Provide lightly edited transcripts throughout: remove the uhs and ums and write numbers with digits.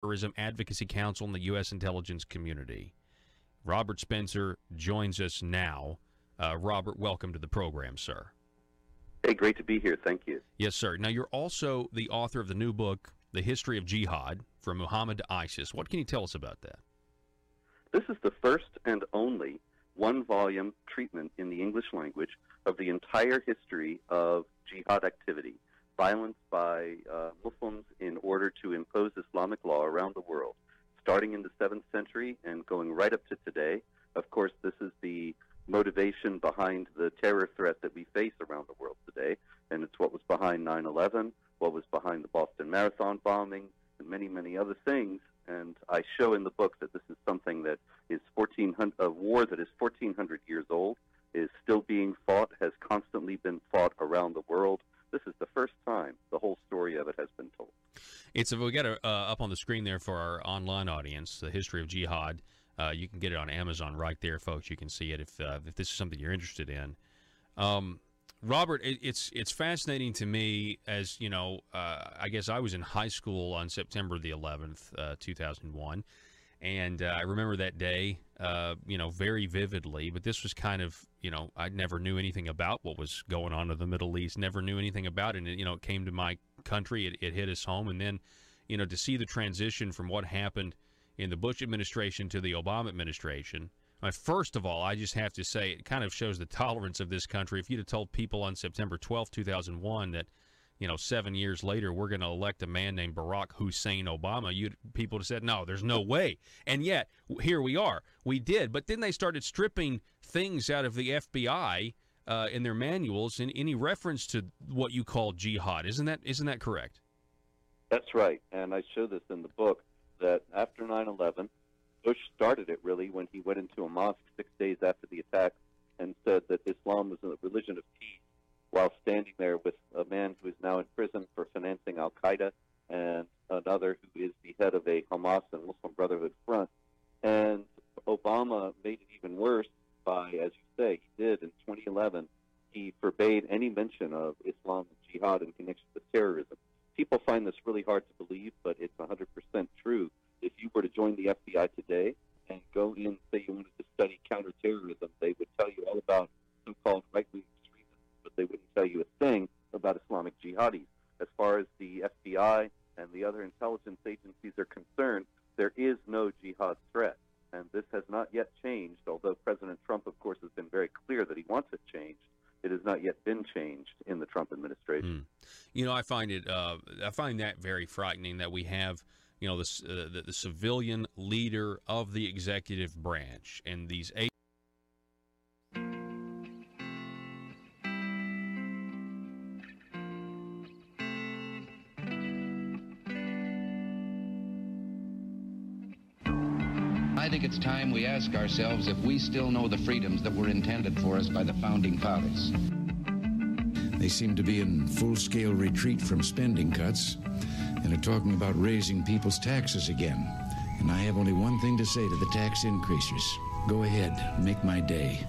Terrorism Advocacy Council in the U.S. intelligence community. Robert Spencer joins us now. Robert, welcome to the program, sir. Hey, great to be here. Thank you. Yes, sir. Now, you're also the author of the new book, The History of Jihad, From Muhammad to ISIS. What can you tell us about that? This is the first and only one-volume treatment in the English language of the entire history of jihad activity, violence by Muslims in order to impose Islamic law around the world, starting in the 7th century and going right up to today. Of course, this is the motivation behind the terror threat that we face around the world today, and it's what was behind 9/11, what was behind the Boston Marathon bombing, and many, many other things. And I show in the book that this is something that is a war that is 1,400 years old, is still being fought, has constantly been fought around the world. This is the first time the whole story of it has been told. We got it up on the screen there for our online audience, The History of Jihad. You can get it on Amazon right there, folks. You can see it if this is something you're interested in. Robert, it's fascinating to me, as you know. I guess I was in high school on September the 11th, 2001, and I remember that day, very vividly. But this was kind of, I never knew anything about what was going on in the Middle East. Never knew anything about it. And it came to my country. It hit us home, and then, to see the transition from what happened in the Bush administration to the Obama administration. First of all, I just have to say it kind of shows the tolerance of this country. If you'd have told people on September 12th, 2001 that, 7 years later we're going to elect a man named Barack Hussein Obama, people would have said, no, there's no way. And yet, here we are. We did. But then they started stripping things out of the FBI in their manuals in any reference to what you call jihad. Isn't that correct? That's right. And I show this in the book, that after 9/11, Bush started it really when he went into a mosque 6 days after the attack and said that Islam was a religion of peace, while standing there with a man who is now in prison for financing Al-Qaeda and another who is the head of a Hamas and Muslim Brotherhood front. And Obama made it even worse by, as you say, he did in 2011, he forbade any mention of Islam and jihad in connection with terrorism. People find this really hard to believe, but it's 100% true. If you were to join the FBI today and go in, say you wanted to study counterterrorism, they would tell you all about so-called right-wing extremism, but they wouldn't tell you a thing about Islamic jihadis. As far as the FBI and the other intelligence agencies are concerned, there is no jihad threat, and this has not yet changed, although President Trump, of course, has been very clear that he wants it changed. It has not yet been changed in the Trump administration. I find that very frightening that we have, the civilian leader of the executive branch and these I think it's time we ask ourselves if we still know the freedoms that were intended for us by the Founding Fathers. They seem to be in full-scale retreat from spending cuts and are talking about raising people's taxes again. And I have only one thing to say to the tax increasers. Go ahead, make my day.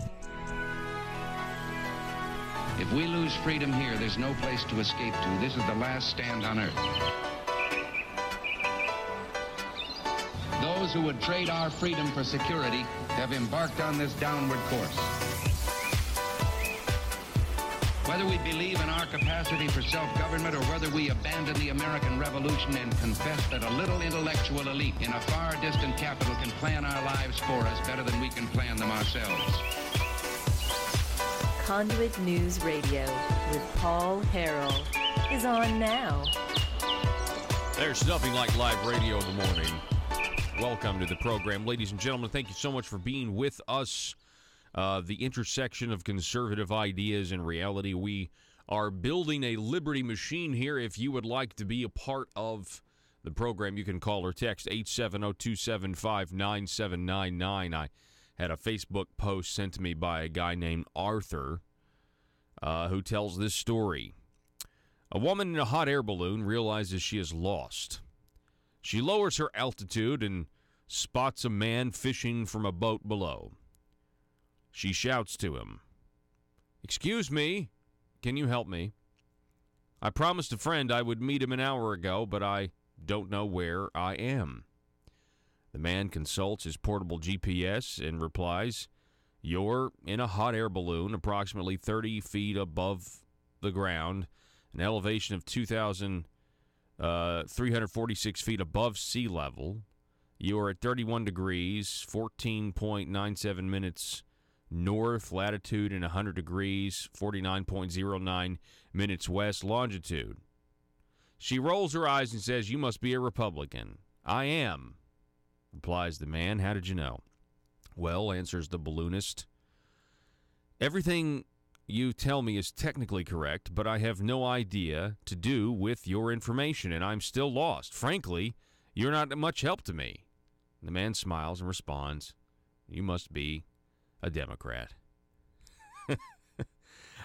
If we lose freedom here, there's no place to escape to. This is the last stand on earth. Those who would trade our freedom for security have embarked on this downward course. Whether we believe in our capacity for self-government or whether we abandon the American Revolution and confess that a little intellectual elite in a far distant capital can plan our lives for us better than we can plan them ourselves. Conduit News Radio with Paul Harrell is on now. There's nothing like live radio in the morning. Welcome to the program. Ladies and gentlemen, thank you so much for being with us. The intersection of conservative ideas and reality. We are building a liberty machine here. If you would like to be a part of the program, you can call or text 870-275-9799. I had a Facebook post sent to me by a guy named Arthur who tells this story. A woman in a hot air balloon realizes she is lost. She lowers her altitude and spots a man fishing from a boat below. She shouts to him, "Excuse me, can you help me? I promised a friend I would meet him an hour ago, but I don't know where I am. The man consults his portable GPS and replies, "You're in a hot air balloon approximately 30 feet above the ground, an elevation of 2,346 feet above sea level. You are at 31 degrees, 14.97 minutes north latitude, and 100 degrees, 49.09 minutes west longitude." She rolls her eyes and says, "You must be a Republican." "I am," replies the man. "How did you know?" "Well," answers the balloonist, "everything you tell me is technically correct, but I have no idea to do with your information, and I'm still lost. Frankly, you're not much help to me." The man smiles and responds, "You must be a Democrat."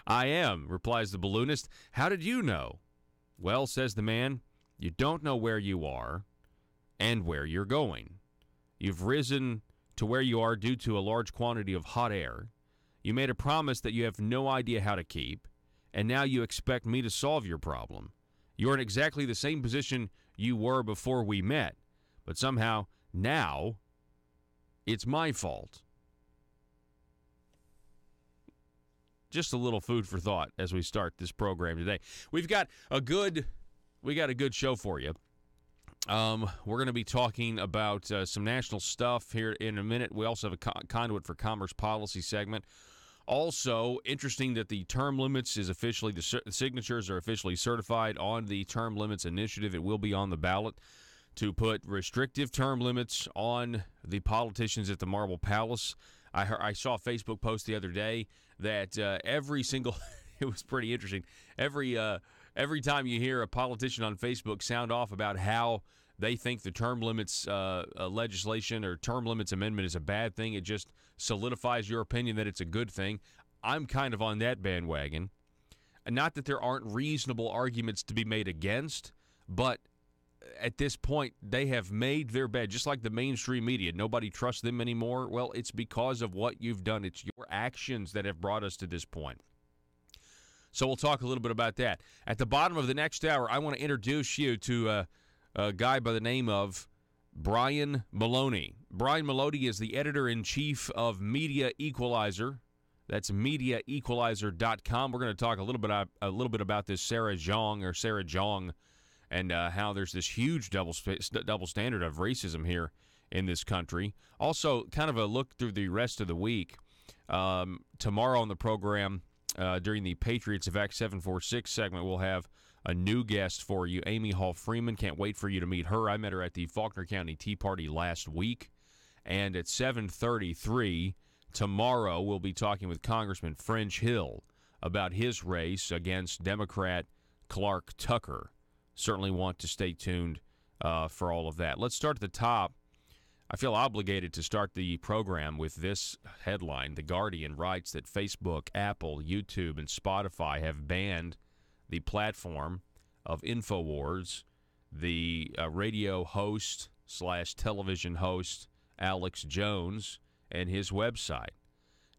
"I am," replies the balloonist. "How did you know?" "Well," says the man, "you don't know where you are and where you're going. You've risen to where you are due to a large quantity of hot air. You made a promise that you have no idea how to keep, and now you expect me to solve your problem. You're in exactly the same position you were before we met, but somehow now it's my fault." Just a little food for thought as we start this program today. We've got a good show for you. We're going to be talking about some national stuff here in a minute. We also have a Conduit for Commerce policy segment. Also, interesting that the term limits is officially, the signatures are officially certified on the term limits initiative. It will be on the ballot to put restrictive term limits on the politicians at the Marble Palace. I saw a Facebook post the other day that every single – it was pretty interesting. Every time you hear a politician on Facebook sound off about how they think the term limits legislation or term limits amendment is a bad thing, it just solidifies your opinion that it's a good thing. I'm kind of on that bandwagon. And not that there aren't reasonable arguments to be made against, but at this point, they have made their bed, just like the mainstream media. Nobody trusts them anymore. Well, it's because of what you've done. It's your actions that have brought us to this point. So we'll talk a little bit about that. At the bottom of the next hour, I want to introduce you to a guy by the name of Brian Maloney. Brian Maloney is the editor-in-chief of Media Equalizer. That's MediaEqualizer.com. We're going to talk a little bit about this Sarah Jeong, and how there's this huge double standard of racism here in this country. Also, kind of a look through the rest of the week. Tomorrow on the program, during the Patriots of Act 746 segment, we'll have a new guest for you, Amy Hall Freeman. Can't wait for you to meet her. I met her at the Faulkner County Tea Party last week. And at 7:33 tomorrow, we'll be talking with Congressman French Hill about his race against Democrat Clark Tucker. Certainly want to stay tuned for all of that. Let's start at the top. I feel obligated to start the program with this headline. The Guardian writes that Facebook, Apple, YouTube, and Spotify have banned the platform of InfoWars, the radio host / television host Alex Jones, and his website.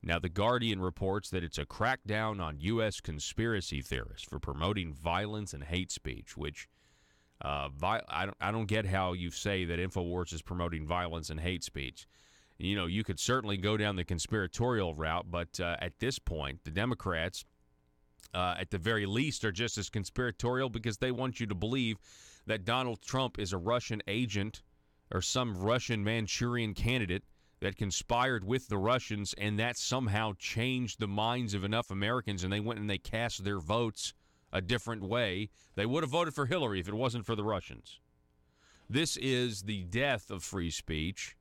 Now, the Guardian reports that it's a crackdown on U.S. conspiracy theorists for promoting violence and hate speech, which I don't get how you say that InfoWars is promoting violence and hate speech. You know, you could certainly go down the conspiratorial route, but at this point, the Democrats, at the very least, are just as conspiratorial because they want you to believe that Donald Trump is a Russian agent or some Russian Manchurian candidate that conspired with the Russians, and that somehow changed the minds of enough Americans, and they went and they cast their votes a different way. They would have voted for Hillary if it wasn't for the Russians. This is the death of free speech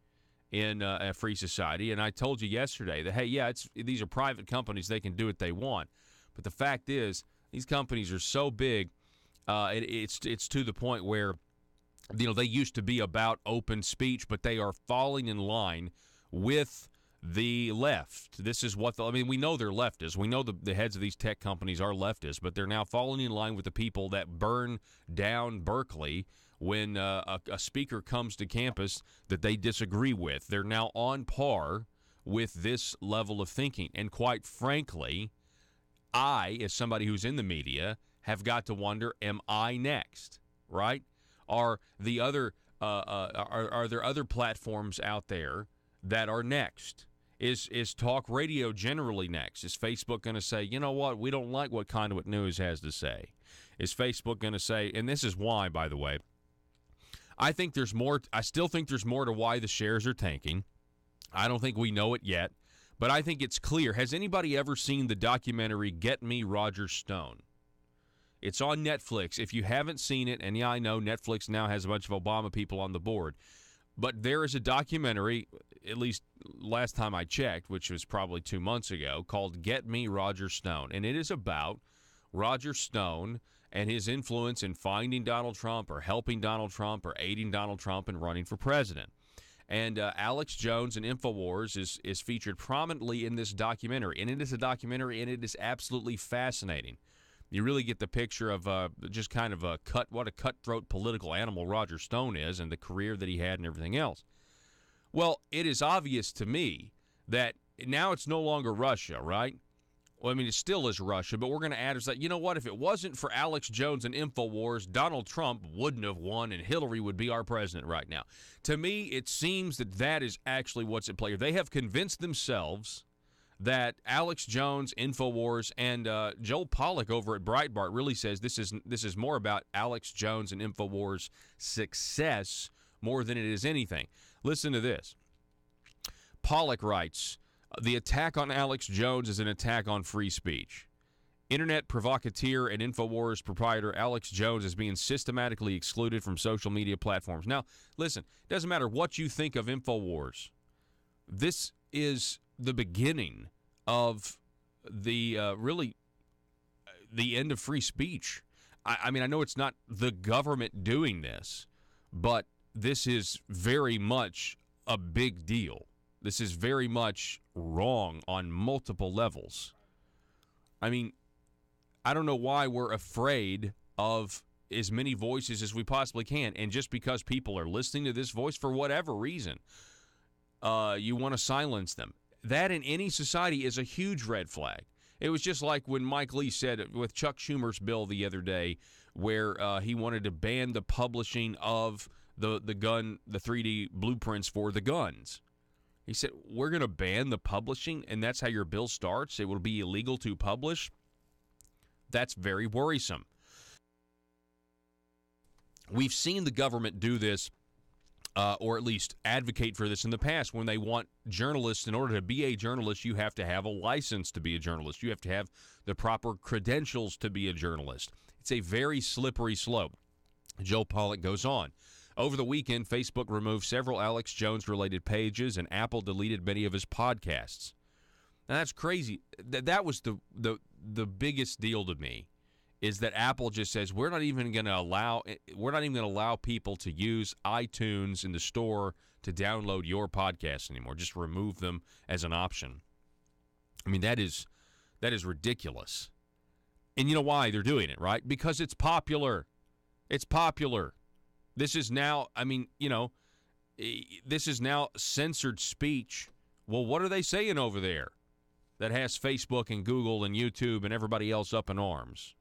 in a free society, and I told you yesterday that, hey, yeah, these are private companies. They can do what they want. But the fact is, these companies are so big, it's to the point where, you know, they used to be about open speech, but they are falling in line with the left. This is what we know they're leftists. We know the heads of these tech companies are leftists, but they're now falling in line with the people that burn down Berkeley when a speaker comes to campus that they disagree with. They're now on par with this level of thinking. And quite frankly, I, as somebody who's in the media, have got to wonder, am I next, right? are the other are there other platforms out there that are next? Is talk radio generally next? Is Facebook going to say, you know what, we don't like what Conduit News has to say? Is Facebook going to say, and this is why, by the way, I think there's more. I still think there's more to why the shares are tanking. I don't think we know it yet, but I think it's clear. Has anybody ever seen the documentary Get Me, Roger Stone? It's on Netflix. If you haven't seen it, and yeah, I know Netflix now has a bunch of Obama people on the board, but there is a documentary, at least last time I checked, which was probably 2 months ago, called Get Me, Roger Stone, and it is about Roger Stone and his influence in finding Donald Trump or helping Donald Trump or aiding Donald Trump in running for president. And Alex Jones and InfoWars is featured prominently in this documentary. And it is a documentary, and it is absolutely fascinating. You really get the picture of just kind of what a cutthroat political animal Roger Stone is and the career that he had and everything else. Well, it is obvious to me that now it's no longer Russia, right? Well, I mean, it still is Russia, but we're going to add is that, you know what, if it wasn't for Alex Jones and InfoWars, Donald Trump wouldn't have won and Hillary would be our president right now. To me, it seems that that is actually what's at play. They have convinced themselves that Alex Jones, InfoWars, and Joel Pollack over at Breitbart really says this is more about Alex Jones and InfoWars' success more than it is anything. Listen to this. Pollack writes, the attack on Alex Jones is an attack on free speech. Internet provocateur and InfoWars proprietor Alex Jones is being systematically excluded from social media platforms. Now, listen, it doesn't matter what you think of InfoWars. This is the beginning of the really the end of free speech. I mean, I know it's not the government doing this, but this is very much a big deal. This is very much wrong on multiple levels. I mean, I don't know why we're afraid of as many voices as we possibly can. And just because people are listening to this voice for whatever reason, you want to silence them. That in any society is a huge red flag. It was just like when Mike Lee said with Chuck Schumer's bill the other day where he wanted to ban the publishing of the 3D blueprints for the guns. He said, we're going to ban the publishing, and that's how your bill starts? It will be illegal to publish? That's very worrisome. We've seen the government do this, or at least advocate for this in the past, when they want journalists. In order to be a journalist, you have to have a license to be a journalist. You have to have the proper credentials to be a journalist. It's a very slippery slope. Joe Pollack goes on. Over the weekend, Facebook removed several Alex Jones-related pages, and Apple deleted many of his podcasts. Now, that's crazy. That was the biggest deal to me, is that Apple just says we're not even going to allow people to use iTunes in the store to download your podcasts anymore. Just remove them as an option. I mean, that is ridiculous. And you know why they're doing it, right? Because it's popular. It's popular. This is now, I mean, you know, this is now censored speech. Well, what are they saying over there that has Facebook and Google and YouTube and everybody else up in arms?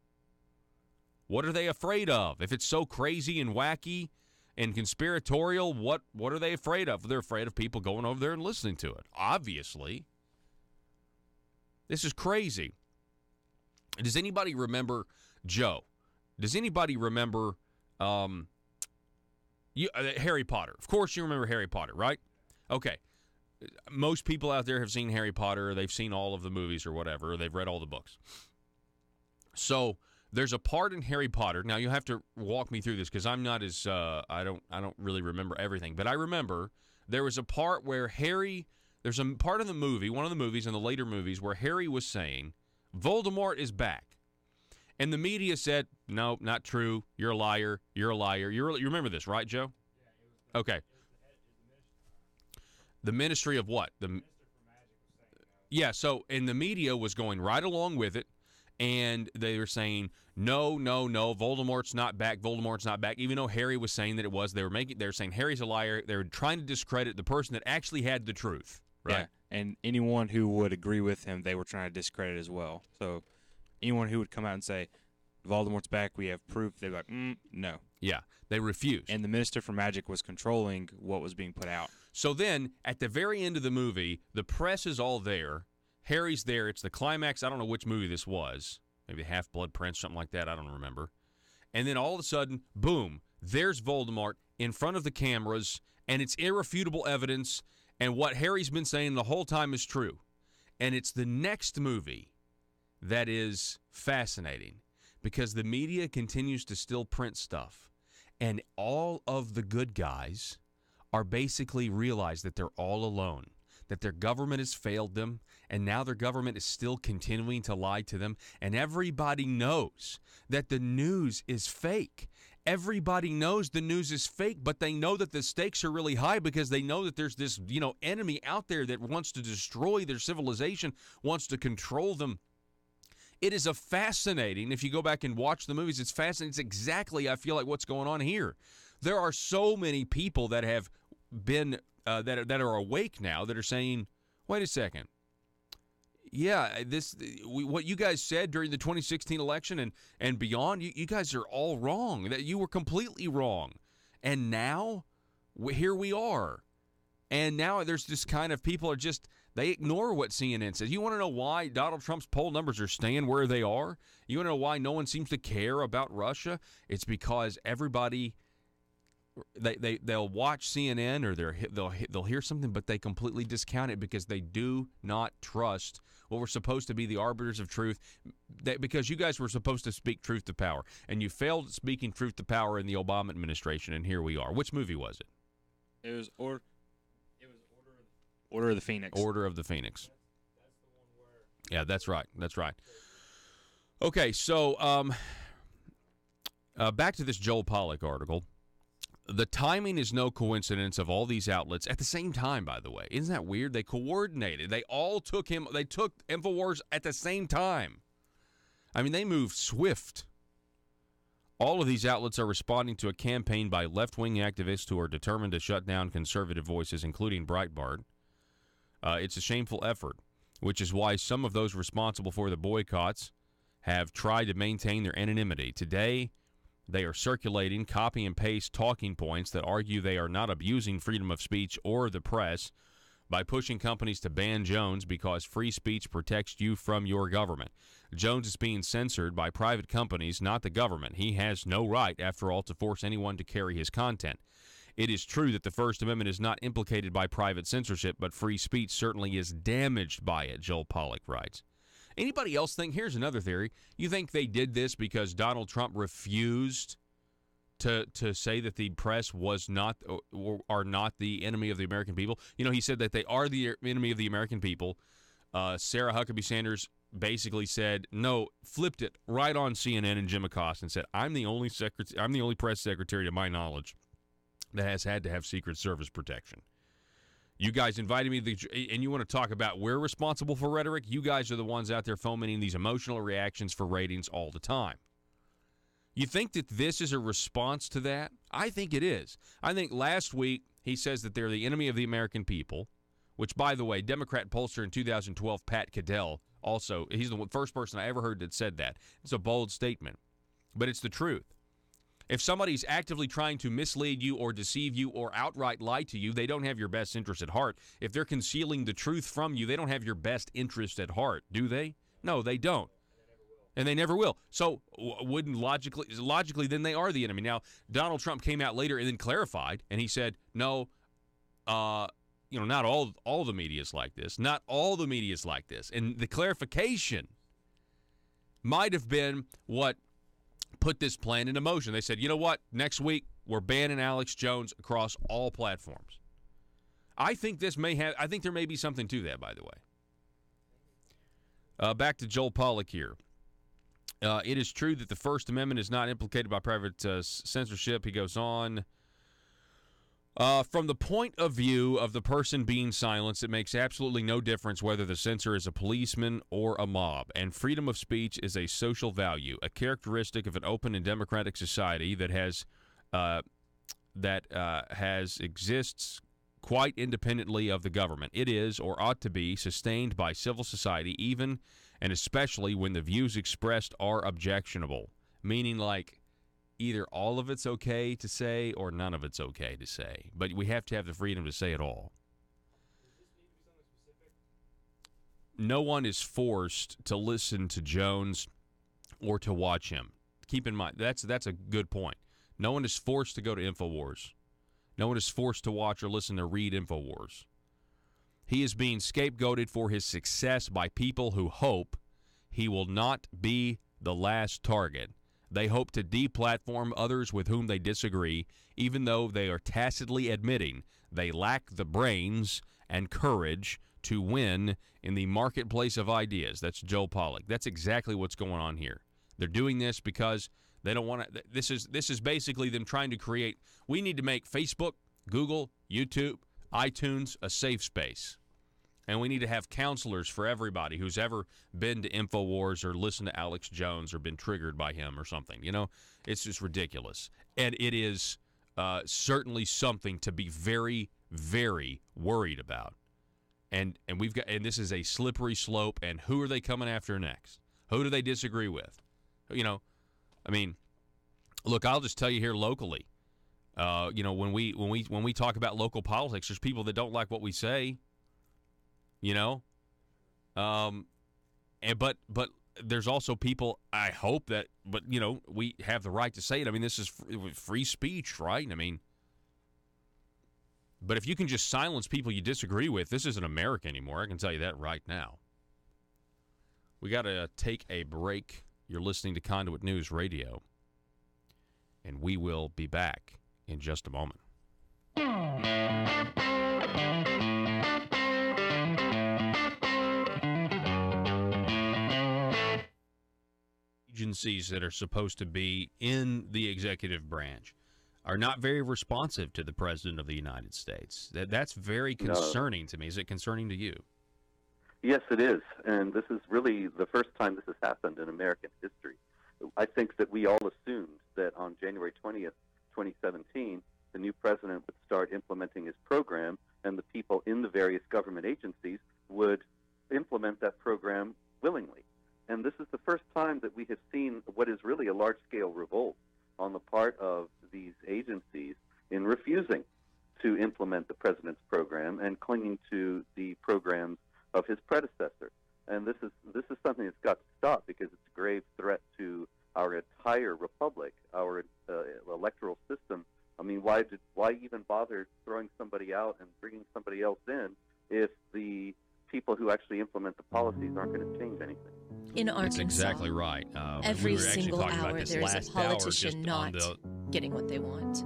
What are they afraid of? If it's so crazy and wacky and conspiratorial, what are they afraid of? They're afraid of people going over there and listening to it, obviously. This is crazy. Does anybody remember, Joe, does anybody remember Harry Potter? Of course you remember Harry Potter, right? Okay. Most people out there have seen Harry Potter, or they've seen all of the movies or whatever, or they've read all the books. So there's a part in Harry Potter. Now you'll have to walk me through this because I'm not as I don't really remember everything, but I remember there was a part where there's a part of the movie, one of the movies in the later movies, where Harry was saying Voldemort is back. And the media said, no, not true. You're a liar. You're a liar. You remember this, right, Joe? Yeah. Okay. The Ministry of what? The Minister for Magic was saying no. Yeah, so, and the media was going right along with it, and they were saying, no, Voldemort's not back, even though Harry was saying that it was. They were saying Harry's a liar. They were trying to discredit the person that actually had the truth, right? Yeah, and anyone who would agree with him, they were trying to discredit as well. So anyone who would come out and say, Voldemort's back. We have proof. They're like, no. Yeah, they refused. And the Minister for Magic was controlling what was being put out. So then, at the very end of the movie, the press is all there. Harry's there. It's the climax. I don't know which movie this was. Maybe Half-Blood Prince, something like that. I don't remember. And then all of a sudden, boom, there's Voldemort in front of the cameras, and it's irrefutable evidence, and what Harry's been saying the whole time is true. And it's the next movie that is fascinating because the media continues to still print stuff, and all of the good guys are basically realize that they're all alone, that their government has failed them, and now their government is still continuing to lie to them, and everybody knows that the news is fake. Everybody knows the news is fake, but they know that the stakes are really high because they know that there's this, enemy out there that wants to destroy their civilization, wants to control them. It is a fascinating, if you go back and watch the movies, it's fascinating. It's exactly, I feel like, what's going on here. There are so many people that have been, that are awake now that are saying, wait a second. Yeah, what you guys said during the 2016 election and beyond, you guys are all wrong. That you were completely wrong. And now, here we are. And now there's this kind of people are just, they ignore what CNN says. You want to know why Donald Trump's poll numbers are staying where they are? You want to know why no one seems to care about Russia? It's because everybody, they'll watch CNN or they'll hear something, but they completely discount it because they do not trust what we're supposed to be the arbiters of truth. Because you guys were supposed to speak truth to power, and you failed at speaking truth to power in the Obama administration, and here we are. Which movie was it? It was Order of the Phoenix. Order of the Phoenix. That's the one where... Yeah, that's right. That's right. Okay, so back to this Joel Pollak article. The timing is no coincidence of all these outlets at the same time, by the way. Isn't that weird? They coordinated. They all took InfoWars at the same time. I mean, they moved swift. All of these outlets are responding to a campaign by left-wing activists who are determined to shut down conservative voices, including Breitbart. It's a shameful effort, which is why some of those responsible for the boycotts have tried to maintain their anonymity. Today, they are circulating copy and paste talking points that argue they are not abusing freedom of speech or the press by pushing companies to ban Jones because free speech protects you from your government. Jones is being censored by private companies, not the government. He has no right, after all, to force anyone to carry his content. It is true that the First Amendment is not implicated by private censorship, but free speech certainly is damaged by it, Joel Pollak writes. Anybody else think, here's another theory, you think they did this because Donald Trump refused to say that the press was not or are not the enemy of the American people? He said that they are the enemy of the American people. Sarah Huckabee Sanders basically said, no, flipped it right on CNN and Jim Acosta and said, I'm the only press secretary to my knowledge that has had to have Secret Service protection. You guys invited me, and you want to talk about we're responsible for rhetoric? You guys are the ones out there fomenting these emotional reactions for ratings all the time. You think that this is a response to that? I think it is. I think last week he says that they're the enemy of the American people, which, by the way, Democrat pollster in 2012, Pat Caddell, also, he's the first person I ever heard that said that. It's a bold statement, but it's the truth. If somebody's actively trying to mislead you or deceive you or outright lie to you, they don't have your best interest at heart. If they're concealing the truth from you, they don't have your best interest at heart, do they? No, they don't. And they never will. So wouldn't logically, then they are the enemy. Now, Donald Trump came out later and then clarified, and he said, no, not all the media is like this. Not all the media is like this. And the clarification might have been what put this plan into motion. They said, you know what? Next week, we're banning Alex Jones across all platforms. I think there may be something to that, by the way. Back to Joel Pollak here. It is true that the First Amendment is not implicated by private censorship. He goes on. From the point of view of the person being silenced, it makes absolutely no difference whether the censor is a policeman or a mob. And freedom of speech is a social value, a characteristic of an open and democratic society that exists quite independently of the government. It is, or ought to be, sustained by civil society, even and especially when the views expressed are objectionable. meaning like either all of it's okay to say or none of it's okay to say. But we have to have the freedom to say it all. No one is forced to listen to Jones or to watch him. Keep in mind, that's a good point. No one is forced to go to InfoWars. No one is forced to watch or listen to read InfoWars. He is being scapegoated for his success by people who hope he will not be the last target. They hope to deplatform others with whom they disagree, even though they are tacitly admitting they lack the brains and courage to win in the marketplace of ideas. That's Joe Pollak. That's exactly what's going on here. They're doing this because they don't want to. This is basically them trying to create. We need to make Facebook, Google, YouTube, iTunes a safe space. And we need to have counselors for everybody who's ever been to InfoWars or listened to Alex Jones or been triggered by him or something. You know, it's just ridiculous. And it is certainly something to be very, very worried about. And this is a slippery slope. And who are they coming after next? Who do they disagree with? You know, I mean, look, I'll just tell you here locally. You know, when we talk about local politics, there's people that don't like what we say. You know, but there's also people. I hope that, but you know, we have the right to say it. I mean, this is free speech, right? I mean, but if you can just silence people you disagree with, this isn't America anymore. I can tell you that right now. We got to take a break. You're listening to Conduit News Radio, and we will be back in just a moment. Agencies that are supposed to be in the executive branch are not very responsive to the President of the United States. That's very concerning to me. Is it concerning to you? Yes, it is. And this is really the first time this has happened in American history. I think that we all assumed that on January 20th, 2017, the new president would start implementing his program, and the people in the various government agencies would implement that program willingly. And this is the first time that we have seen what is really a large-scale revolt on the part of these agencies in refusing to implement the president's program and clinging to the programs of his predecessor. And this is something that's got to stop, because it's a grave threat to our entire republic, our electoral system. I mean, why even bother throwing somebody out and bringing somebody else in if the people who actually implement the policies aren't going to change anything? In Arkansas, that's exactly right. Every single hour there is a politician not getting what they want.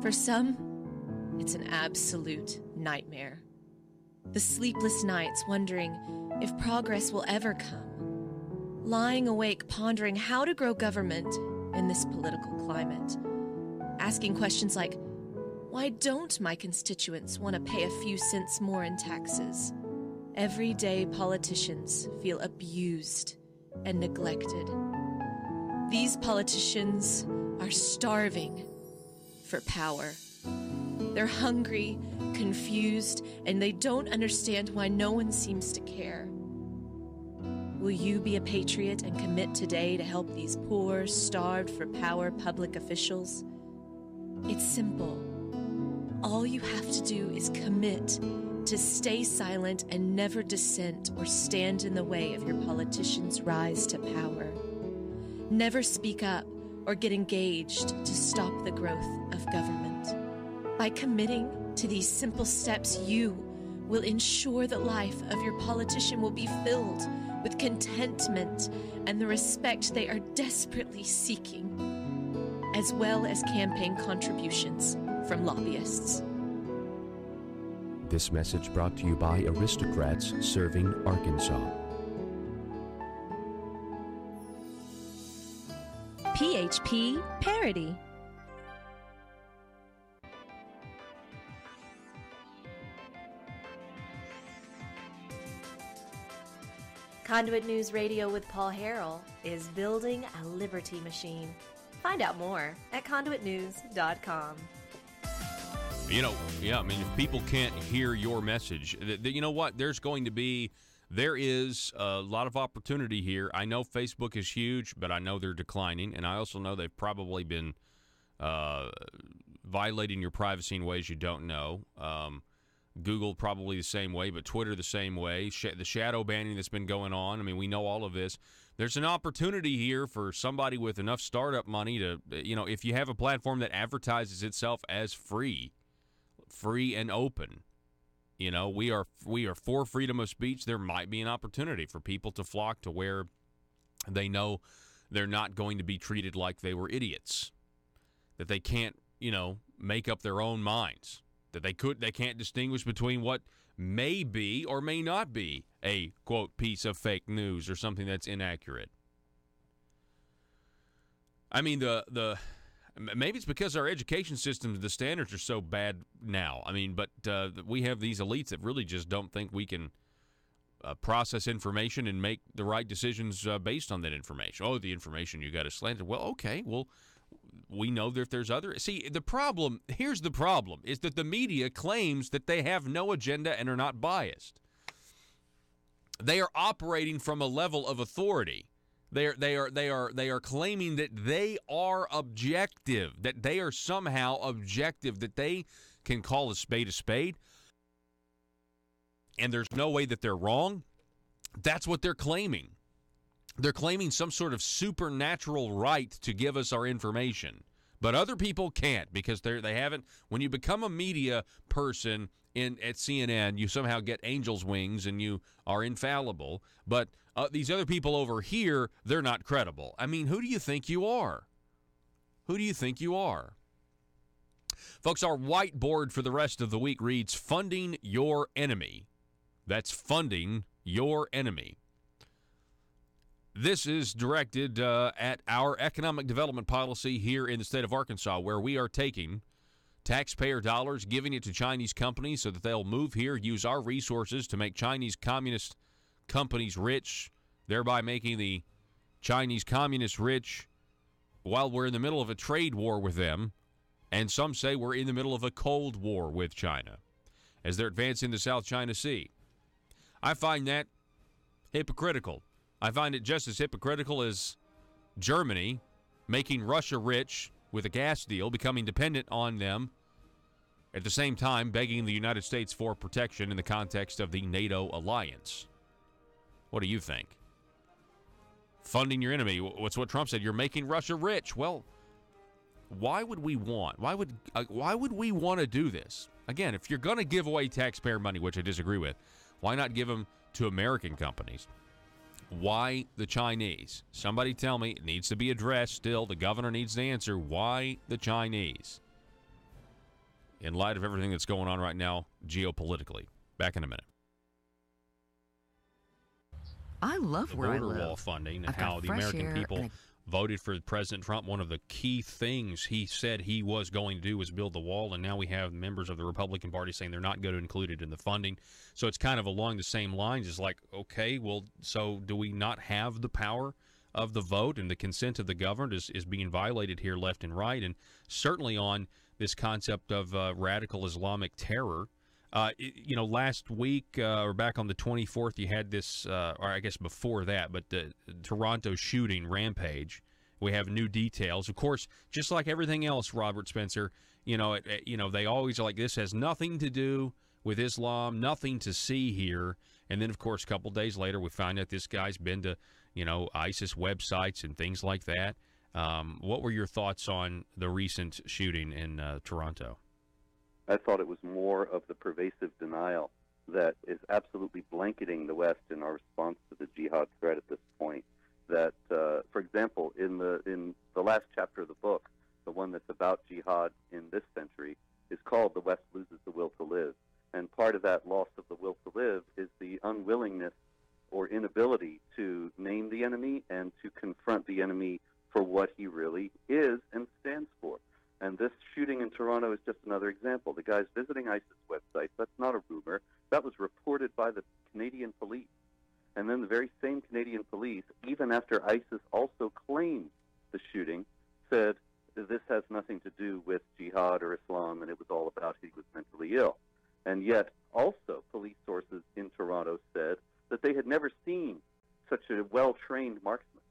For some, it's an absolute nightmare. The sleepless nights wondering if progress will ever come. Lying awake pondering how to grow government in this political climate. Asking questions like, why don't my constituents want to pay a few cents more in taxes? Everyday politicians feel abused and neglected. These politicians are starving for power. They're hungry, confused, and they don't understand why no one seems to care. Will you be a patriot and commit today to help these poor, starved for power public officials? It's simple. All you have to do is commit to stay silent and never dissent or stand in the way of your politicians' rise to power. Never speak up or get engaged to stop the growth of government. By committing to these simple steps, you will ensure the life of your politician will be filled with contentment and the respect they are desperately seeking, as well as campaign contributions from lobbyists. This message brought to you by Aristocrats Serving Arkansas. PHP Parody. Conduit News Radio with Paul Harrell is building a liberty machine. Find out more at conduitnews.com. You know, yeah, I mean, if people can't hear your message, you know what? There's going to be there is a lot of opportunity here. I know Facebook is huge, but I know they're declining, and I also know they've probably been violating your privacy in ways you don't know. Google probably the same way, but Twitter the same way. The shadow banning that's been going on. I mean, we know all of this. There's an opportunity here for somebody with enough startup money to, if you have a platform that advertises itself as free and open, we are for freedom of speech. There might be an opportunity for people to flock to where they know they're not going to be treated like they were idiots, that they can't, make up their own minds, that they can't distinguish between what may be or may not be a, quote, piece of fake news or something that's inaccurate. I mean, maybe it's because our education system, the standards are so bad now. I mean, but we have these elites that really just don't think we can process information and make the right decisions based on that information. Oh, the information you got is slanted. Well, okay, we know that there's other. See, here's the problem, is that the media claims that they have no agenda and are not biased. They are operating from a level of authority. They are claiming that they are objective, that they are somehow objective, that they can call a spade, and there's no way that they're wrong. That's what they're claiming. They're claiming some sort of supernatural right to give us our information. But other people can't, because they haven't. When you become a media person at CNN, you somehow get angel's wings and you are infallible. But these other people over here, they're not credible. I mean, who do you think you are? Who do you think you are? Folks, our whiteboard for the rest of the week reads, funding your enemy. That's funding your enemy. This is directed at our economic development policy here in the state of Arkansas, where we are taking taxpayer dollars, giving it to Chinese companies so that they'll move here, use our resources to make Chinese communist companies rich, thereby making the Chinese communists rich while we're in the middle of a trade war with them. And some say we're in the middle of a Cold War with China as they're advancing the South China Sea. I find that hypocritical. I find it just as hypocritical as Germany making Russia rich with a gas deal, becoming dependent on them, at the same time begging the United States for protection in the context of the NATO alliance. What do you think? Funding your enemy. What's what Trump said? You're making Russia rich. Well, why would we want to do this? Again, if you're going to give away taxpayer money, which I disagree with, why not give them to American companies? Why the Chinese? Somebody tell me. It needs to be addressed still. The governor needs to answer. Why the Chinese? In light of everything that's going on right now geopolitically. Back in a minute. I love where I live. The border wall funding and how the American people voted for President Trump. One of the key things he said he was going to do was build the wall, and now we have members of the Republican Party saying they're not going to include it in the funding. So it's kind of along the same lines. It's like, okay, well, so do we not have the power of the vote, and the consent of the governed is being violated here left and right, and certainly on this concept of radical Islamic terror. Last week or back on the 24th, you had this, or I guess before that, but the Toronto shooting rampage. We have new details. Of course, just like everything else, Robert Spencer, they always are like, this has nothing to do with Islam, nothing to see here. And then, of course, a couple days later, we find out this guy's been to, ISIS websites and things like that. What were your thoughts on the recent shooting in Toronto? I thought it was more of the pervasive denial that is absolutely blanketing the West in our response to the jihad threat at this point. That, for example, in the last chapter of the book, the one that's about jihad in this century, is called "The West Loses the Will to Live." And part of that loss of the will to live is the unwillingness or inability to name the enemy and to confront the enemy for what he really is and stands for. And this shooting in Toronto is just another example. The guy's visiting ISIS websites. That's not a rumor. That was reported by the Canadian police. And then the very same Canadian police, even after ISIS also claimed the shooting, said this has nothing to do with jihad or Islam, and it was all about he was mentally ill. And yet, also, police sources in Toronto said that they had never seen such a well-trained marksman,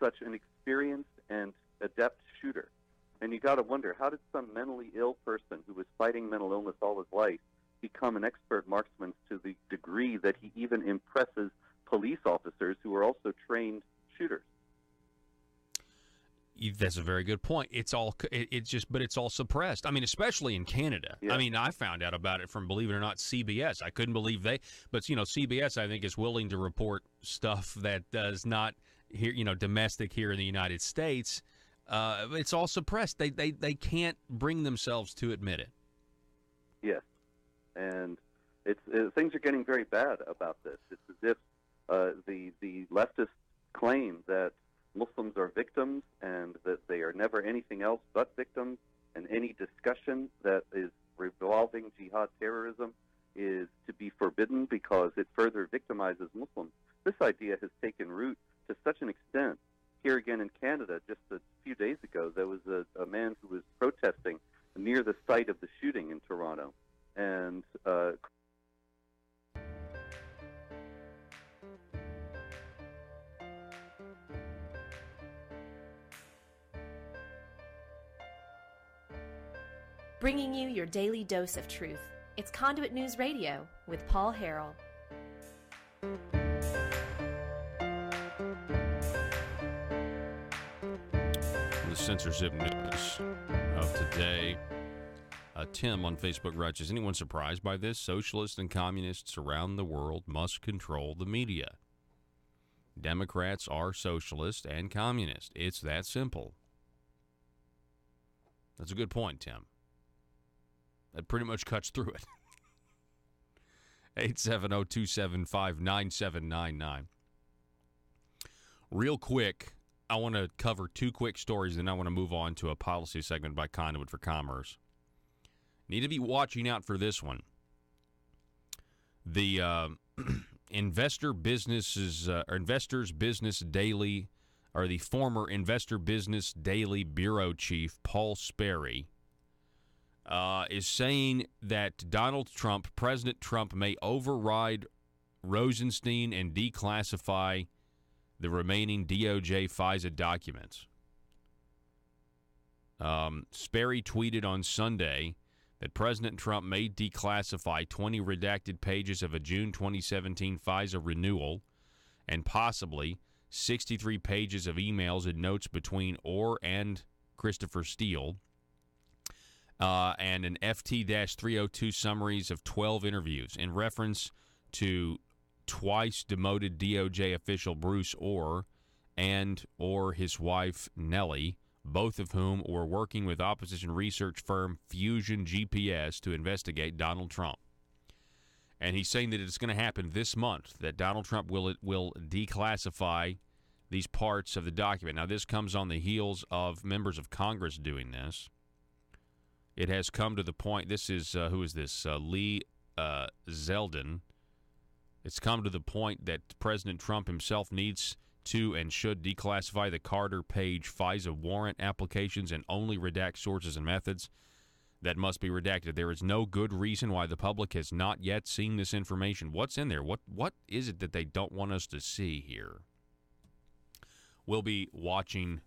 such an experienced and adept shooter. And you got to wonder, how did some mentally ill person who was fighting mental illness all his life become an expert marksman to the degree that he even impresses police officers who are also trained shooters? That's a very good point. It's all but it's all suppressed. I mean, especially in Canada. Yeah. I mean, I found out about it from, believe it or not, CBS. I couldn't believe but CBS, I think, is willing to report stuff that does not here, domestic here in the United States. It's all suppressed. They can't bring themselves to admit it. Yes, and things are getting very bad about this. It's as if the leftists claim that Muslims are victims and that they are never anything else but victims, and any discussion that is revolving jihad terrorism is to be forbidden because it further victimizes Muslims. This idea has taken root to such an extent. Here again in Canada, just a few days ago, there was a man who was protesting near the site of the shooting in Toronto, and bringing you your daily dose of truth. It's Conduit News Radio with Paul Harrell. The censorship news of today. Tim on Facebook writes, is anyone surprised by this? Socialists and communists around the world must control the media. Democrats are socialist and communist. It's that simple. That's a good point, Tim. That pretty much cuts through it. 870-275-9799. Real quick, I want to cover two quick stories, and then I want to move on to a policy segment by Conduit for Commerce. Need to be watching out for this one. The Investors Business Daily, or the former Investor Business Daily bureau chief, Paul Sperry, is saying that President Trump may override Rosenstein and declassify the remaining DOJ FISA documents. Sperry tweeted on Sunday that President Trump may declassify 20 redacted pages of a June 2017 FISA renewal and possibly 63 pages of emails and notes between Orr and Christopher Steele, and an FT-302 summaries of 12 interviews in reference to twice demoted DOJ official Bruce Orr and his wife Nellie, both of whom were working with opposition research firm Fusion GPS to investigate Donald Trump. And he's saying that it's going to happen this month, that Donald Trump will declassify these parts of the document. Now, this comes on the heels of members of Congress doing this. It has come to the point, this is, who is this? Lee Zeldin. It's come to the point that President Trump himself needs to and should declassify the Carter Page FISA warrant applications and only redact sources and methods that must be redacted. There is no good reason why the public has not yet seen this information. What's in there? What is it that they don't want us to see here? We'll be watching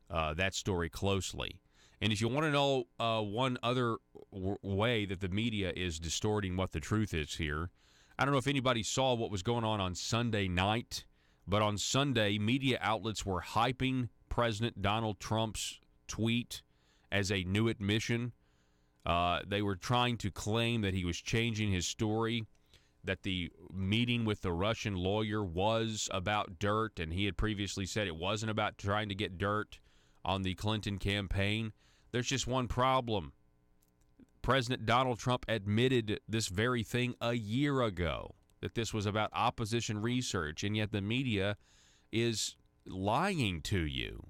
that story closely. And if you want to know one other way that the media is distorting what the truth is here, I don't know if anybody saw what was going on Sunday night, but on Sunday, media outlets were hyping President Donald Trump's tweet as a new admission. They were trying to claim that he was changing his story, that the meeting with the Russian lawyer was about dirt, and he had previously said it wasn't about trying to get dirt on the Clinton campaign. There's just one problem. President Donald Trump admitted this very thing a year ago, that this was about opposition research, and yet the media is lying to you.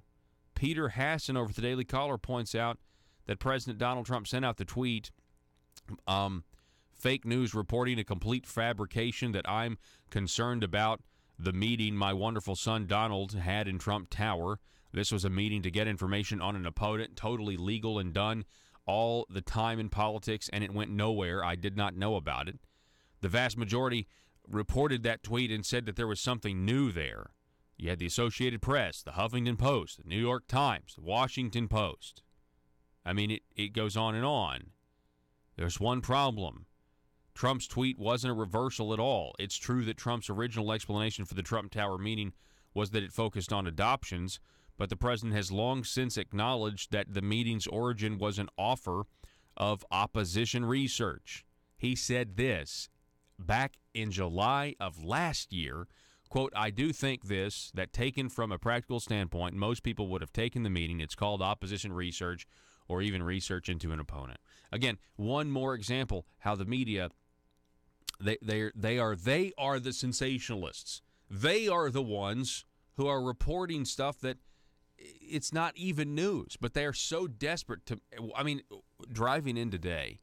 Peter Hassan over at the Daily Caller points out that President Donald Trump sent out the tweet, fake news reporting a complete fabrication, that I'm concerned about the meeting my wonderful son Donald had in Trump Tower. This was a meeting to get information on an opponent, totally legal and done all the time in politics, and it went nowhere. I did not know about it. The vast majority reported that tweet and said that there was something new there. You had the Associated Press, the Huffington Post, the New York Times, the Washington Post. I mean, it goes on and on. There's one problem. Trump's tweet wasn't a reversal at all. It's true that Trump's original explanation for the Trump Tower meeting was that it focused on adoptions, but the president has long since acknowledged that the meeting's origin was an offer of opposition research. He said this back in July of last year, quote, "I do think this, that taken from a practical standpoint, most people would have taken the meeting. It's called opposition research or even research into an opponent." Again, one more example how the media, they are the sensationalists. They are the ones who are reporting stuff that it's not even news, but they are so desperate to, I mean, driving in today,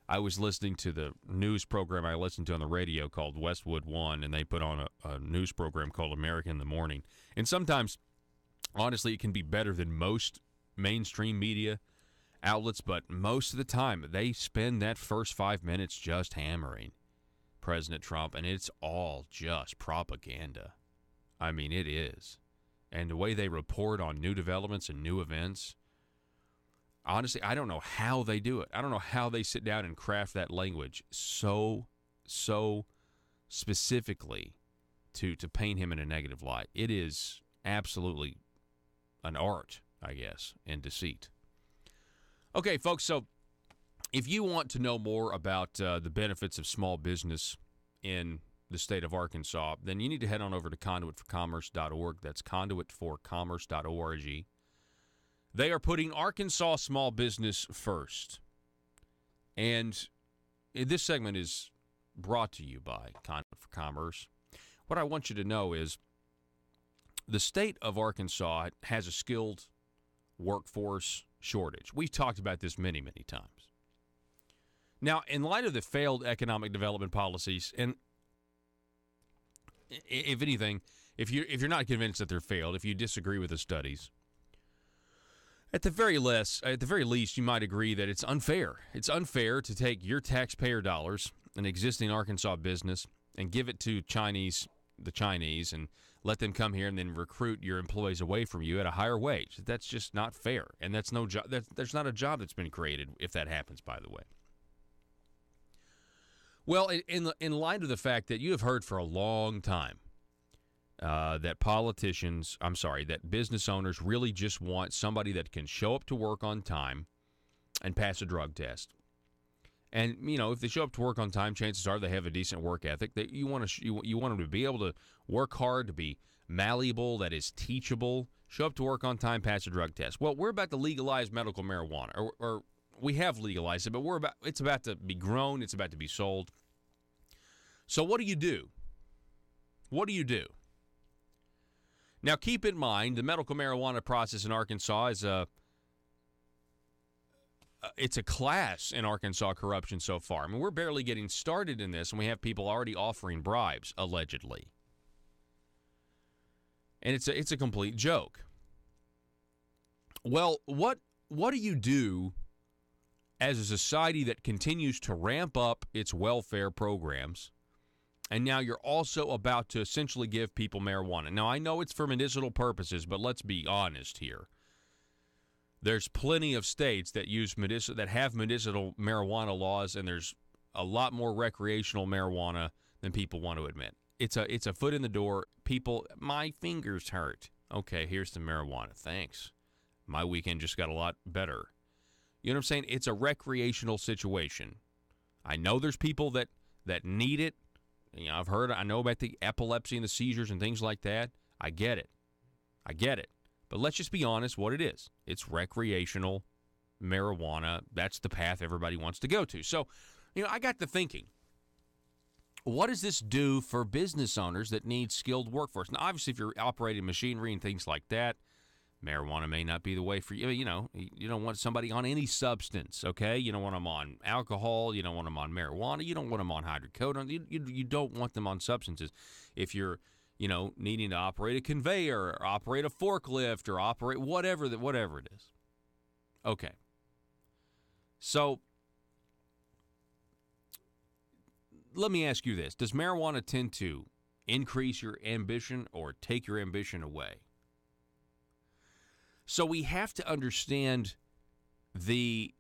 I was listening to the news program I listened to on the radio called Westwood One, and they put on a news program called America in the Morning. And sometimes, honestly, it can be better than most mainstream media outlets, but most of the time, they spend that first 5 minutes just hammering President Trump, and it's all just propaganda. I mean, it is. And the way they report on new developments and new events, honestly, I don't know how they do it. I don't know how they sit down and craft that language so specifically to paint him in a negative light. It is absolutely an art, I guess, in deceit. Okay, folks, so if you want to know more about the benefits of small business in the state of Arkansas, then you need to head on over to conduitforcommerce.org. That's conduitforcommerce.org. They are putting Arkansas small business first. And this segment is brought to you by Conduit for Commerce. What I want you to know is the state of Arkansas has a skilled workforce shortage. We've talked about this many, many times. Now, in light of the failed economic development policies, and if anything, if you're not convinced that they're failed, if you disagree with the studies, at the very least, you might agree that it's unfair. It's unfair to take your taxpayer dollars, an existing Arkansas business, and give it to the Chinese, and let them come here and then recruit your employees away from you at a higher wage. That's just not fair, and that's no job. There's not a job that's been created if that happens. By the way. Well, in light of the fact that you have heard for a long time that business owners really just want somebody that can show up to work on time and pass a drug test. And, you know, if they show up to work on time, chances are they have a decent work ethic. That you want them to be able to work hard, to be malleable, that is teachable, show up to work on time, pass a drug test. Well, we're about to legalize medical marijuana, or we have legalized it, but it's about to be grown, it's about to be sold. So what do you do? What do you do? Now, keep in mind, the medical marijuana process in Arkansas is it's a class in Arkansas corruption so far. I mean, we're barely getting started in this, and we have people already offering bribes, allegedly. And it's a complete joke. Well, what do you do as a society that continues to ramp up its welfare programs, and now you're also about to essentially give people marijuana? Now, I know it's for medicinal purposes, but let's be honest here. There's plenty of states that have medicinal marijuana laws, and there's a lot more recreational marijuana than people want to admit. It's a foot in the door. People, my fingers hurt. Okay, here's the marijuana. Thanks. My weekend just got a lot better. You know what I'm saying? It's a recreational situation. I know there's people that need it. You know, I know about the epilepsy and the seizures and things like that. I get it. But let's just be honest what it is. It's recreational marijuana. That's the path everybody wants to go to. So, you know, I got to thinking, what does this do for business owners that need skilled workforce? Now, obviously, if you're operating machinery and things like that, marijuana may not be the way for you. You know, you don't want somebody on any substance, okay? You don't want them on alcohol. You don't want them on marijuana. You don't want them on hydrocodone. You don't want them on substances. If you're, you know, needing to operate a conveyor or operate a forklift or operate whatever it is. Okay. So let me ask you this. Does marijuana tend to increase your ambition or take your ambition away? So we have to understand the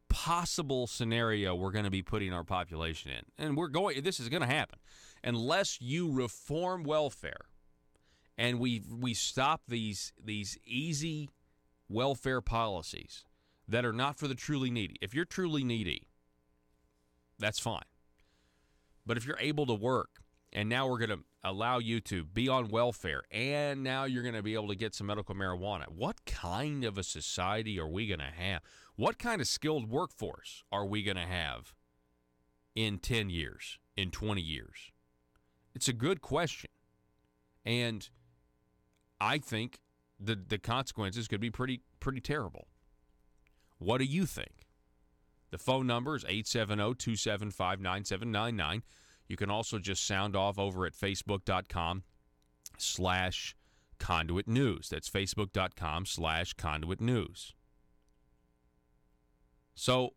possible scenario we're going to be putting our population in. And this is going to happen. Unless you reform welfare and we stop these easy welfare policies that are not for the truly needy. If you're truly needy, that's fine. But if you're able to work, and now we're going to allow you to be on welfare, and now you're going to be able to get some medical marijuana, what kind of a society are we going to have? What kind of skilled workforce are we going to have in 10 years, in 20 years? It's a good question. And I think the consequences could be pretty terrible. What do you think? The phone number is 870-275-9799. You can also just sound off over at facebook.com/Conduit News. That's facebook.com/Conduit News. So,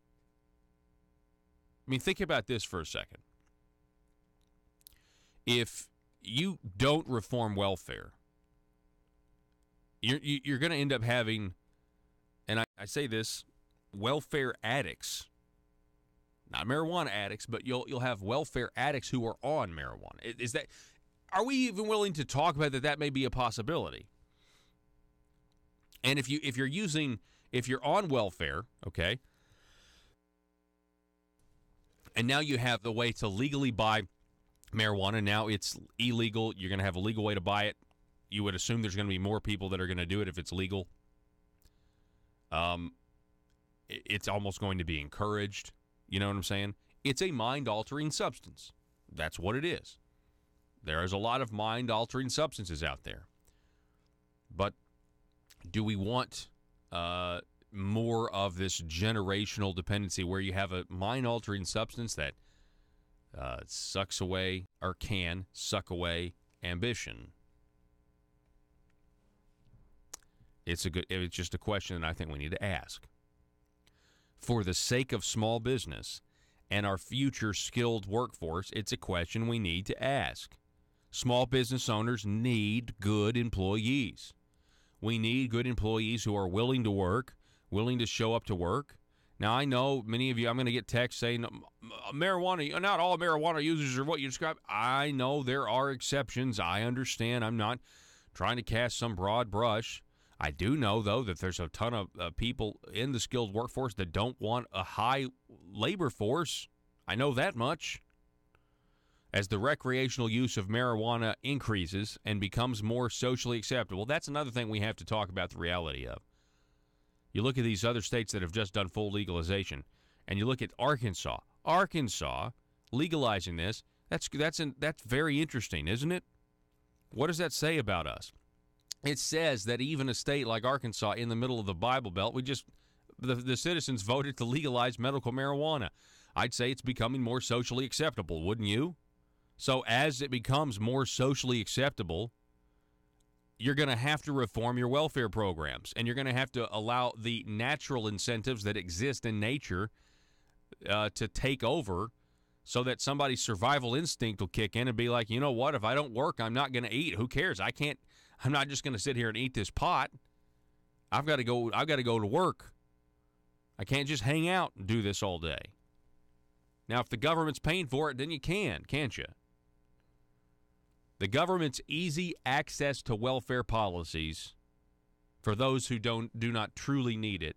I mean, think about this for a second. If you don't reform welfare, you're going to end up having, and I say this, welfare addicts. Not marijuana addicts, but you'll have welfare addicts who are on marijuana. Are we even willing to talk about that may be a possibility? And if you're on welfare, okay, and now you have the way to legally buy marijuana, now it's illegal, you're going to have a legal way to buy it. You would assume there's going to be more people that are going to do it if it's legal. It's almost going to be encouraged. You know what I'm saying? It's a mind-altering substance. That's what it is. There is a lot of mind-altering substances out there. But do we want more of this generational dependency where you have a mind-altering substance that sucks away or can suck away ambition? It's just a question that I think we need to ask. For the sake of small business and our future skilled workforce, it's a question we need to ask. Small business owners need good employees. We need good employees who are willing to work, willing to show up to work. Now, I know many of you, I'm going to get texts saying, marijuana, not all marijuana users are what you describe. I know there are exceptions. I understand. I'm not trying to cast some broad brush. I do know, though, that there's a ton of people in the skilled workforce that don't want a high labor force. I know that much. As the recreational use of marijuana increases and becomes more socially acceptable, that's another thing we have to talk about the reality of. You look at these other states that have just done full legalization, and you look at Arkansas. Arkansas legalizing this, that's very interesting, isn't it? What does that say about us? It says that even a state like Arkansas in the middle of the Bible Belt, the citizens voted to legalize medical marijuana. I'd say it's becoming more socially acceptable, wouldn't you? So as it becomes more socially acceptable, you're going to have to reform your welfare programs, and you're going to have to allow the natural incentives that exist in nature to take over so that somebody's survival instinct will kick in and be like, you know what, if I don't work, I'm not going to eat. Who cares? I'm not just going to sit here and eat this pot. I've got to go to work. I can't just hang out and do this all day. Now, if the government's paying for it, then you can, can't you? The government's easy access to welfare policies for those who do not truly need it,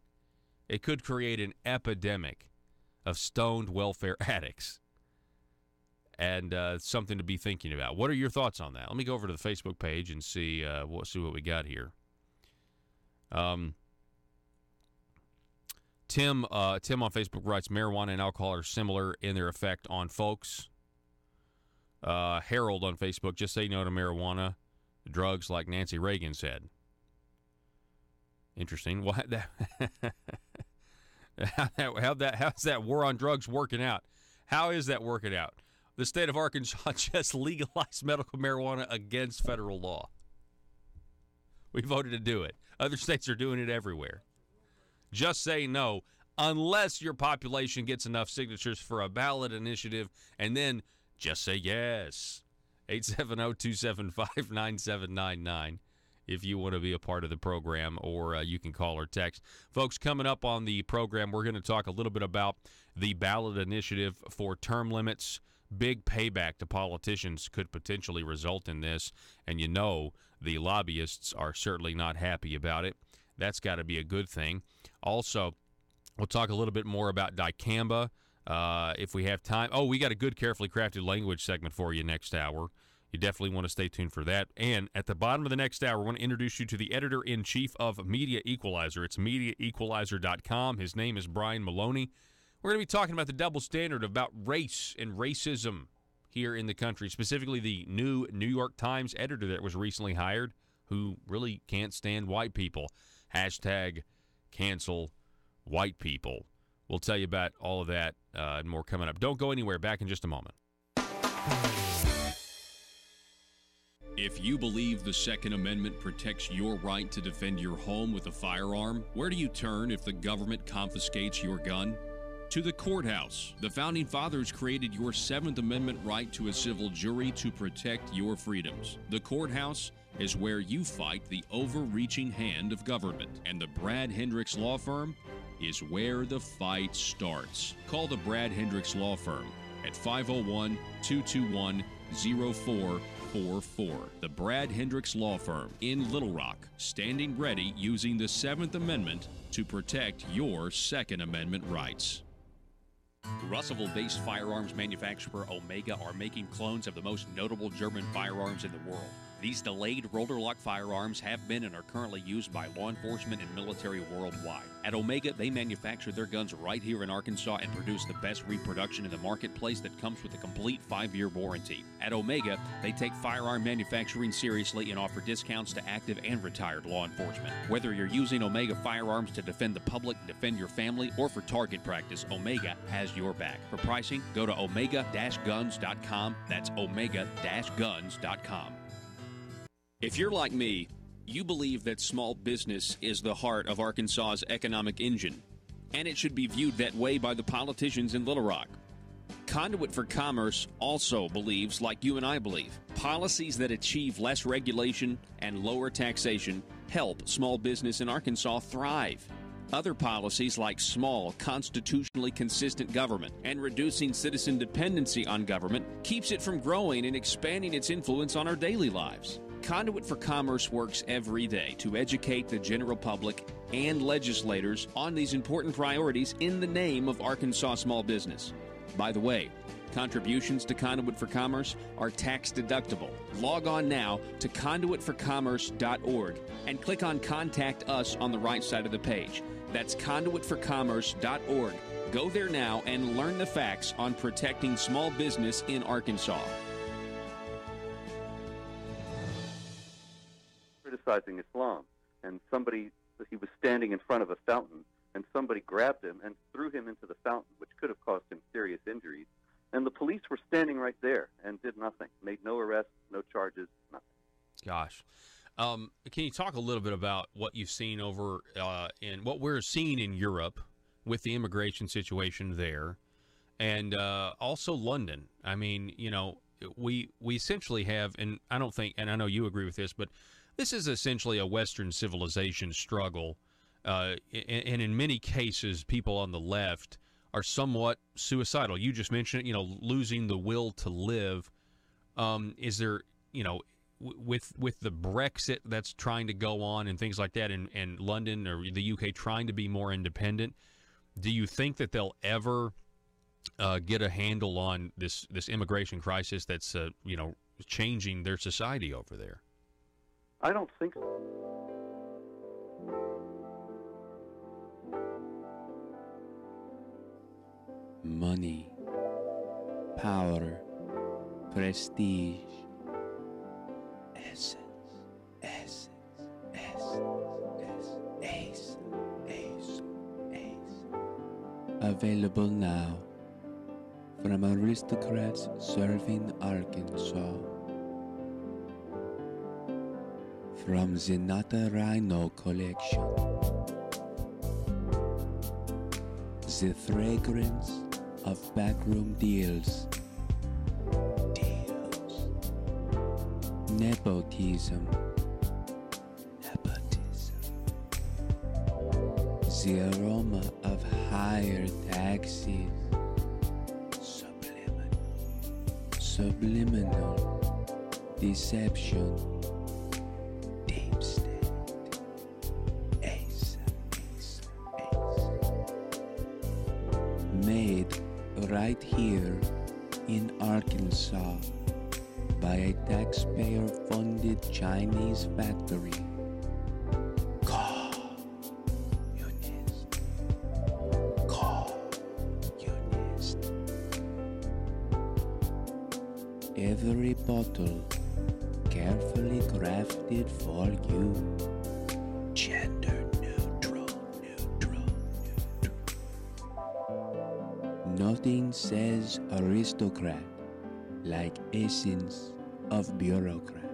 it could create an epidemic of stoned welfare addicts. And something to be thinking about. What are your thoughts on that? Let me go over to the Facebook page and see what we got here. Tim on Facebook writes, marijuana and alcohol are similar in their effect on folks. Harrell on Facebook, just say no to marijuana, drugs like Nancy Reagan said. Interesting. Well, how's that war on drugs working out? How is that working out? The state of Arkansas just legalized medical marijuana against federal law. We voted to do it. Other states are doing it everywhere. Just say no unless your population gets enough signatures for a ballot initiative, and then just say yes. 870-275-9799 if you want to be a part of the program, or you can call or text. Folks, coming up on the program, we're going to talk a little bit about the ballot initiative for term limits. Big payback to politicians could potentially result in this, and you know the lobbyists are certainly not happy about it. That's got to be a good thing. Also, we'll talk a little bit more about dicamba if we have time. Oh, we got a good, carefully crafted language segment for you next hour. You definitely want to stay tuned for that. And at the bottom of the next hour, we're going to introduce you to the editor-in-chief of Media Equalizer. It's MediaEqualizer.com. His name is Brian Maloney. We're going to be talking about the double standard about race and racism here in the country, specifically the new New York Times editor that was recently hired who really can't stand white people. Hashtag cancel white people. We'll tell you about all of that and more coming up. Don't go anywhere. Back in just a moment. If you believe the Second Amendment protects your right to defend your home with a firearm, where do you turn if the government confiscates your gun? To the courthouse. The Founding Fathers created your Seventh Amendment right to a civil jury to protect your freedoms. The courthouse is where you fight the overreaching hand of government. And the Brad Hendricks Law Firm is where the fight starts. Call the Brad Hendricks Law Firm at 501-221-0444. The Brad Hendricks Law Firm in Little Rock, standing ready using the Seventh Amendment to protect your Second Amendment rights. Russellville-based firearms manufacturer Omega are making clones of the most notable German firearms in the world. These delayed rotor lock firearms have been and are currently used by law enforcement and military worldwide. At Omega, they manufacture their guns right here in Arkansas and produce the best reproduction in the marketplace that comes with a complete 5-year warranty. At Omega, they take firearm manufacturing seriously and offer discounts to active and retired law enforcement. Whether you're using Omega firearms to defend the public, defend your family, or for target practice, Omega has your back. For pricing, go to omega-guns.com. That's omega-guns.com. If you're like me, you believe that small business is the heart of Arkansas's economic engine, and it should be viewed that way by the politicians in Little Rock. Conduit for Commerce also believes, like you and I believe, policies that achieve less regulation and lower taxation help small business in Arkansas thrive. Other policies like small, constitutionally consistent government and reducing citizen dependency on government keeps it from growing and expanding its influence on our daily lives. Conduit for Commerce works every day to educate the general public and legislators on these important priorities in the name of Arkansas small business. By the way, contributions to Conduit for Commerce are tax deductible. Log on now to conduitforcommerce.org and click on Contact Us on the right side of the page. That's conduitforcommerce.org. Go there now and learn the facts on protecting small business in Arkansas. Criticizing Islam, and he was standing in front of a fountain, and somebody grabbed him and threw him into the fountain, which could have caused him serious injuries. And the police were standing right there and did nothing, made no arrests, no charges, nothing. Gosh. Can you talk a little bit about what you've seen over in what we're seeing in Europe with the immigration situation there, and also London? I mean, you know, we essentially have, and I don't think, and I know you agree with this, but this is essentially a Western civilization struggle, and in many cases, people on the left are somewhat suicidal. You just mentioned it, you know, losing the will to live. Is there, you know, with the Brexit that's trying to go on and things like that, and London or the UK trying to be more independent, do you think that they'll ever get a handle on this immigration crisis that's you know, changing their society over there? I don't think so. Money, power, prestige, essence, available now from aristocrats serving Arkansas. From the Nata Rhino collection. the fragrance of backroom deals. Nepotism. The aroma of higher taxes. Subliminal deception. Deep state. Ace. Made right here in Arkansas by a taxpayer-funded Chinese factory. Every bottle carefully crafted for you. Gender neutral. Nothing says aristocrat like Essence of Bureaucrat.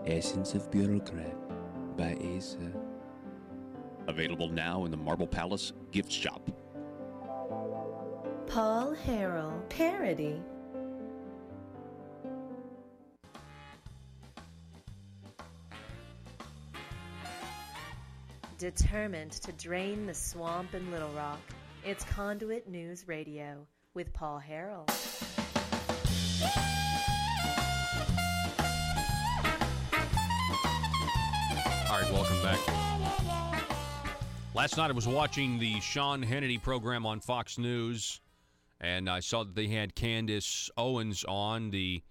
Essence of Bureaucrat by Asa. Available now in the Marble Palace gift shop. Paul Harrell parody. Determined to drain the swamp in Little Rock, it's Conduit News Radio with Paul Harrell. All right, welcome back. Last night I was watching the Sean Hannity program on Fox News, and I saw that they had Candace Owens on, the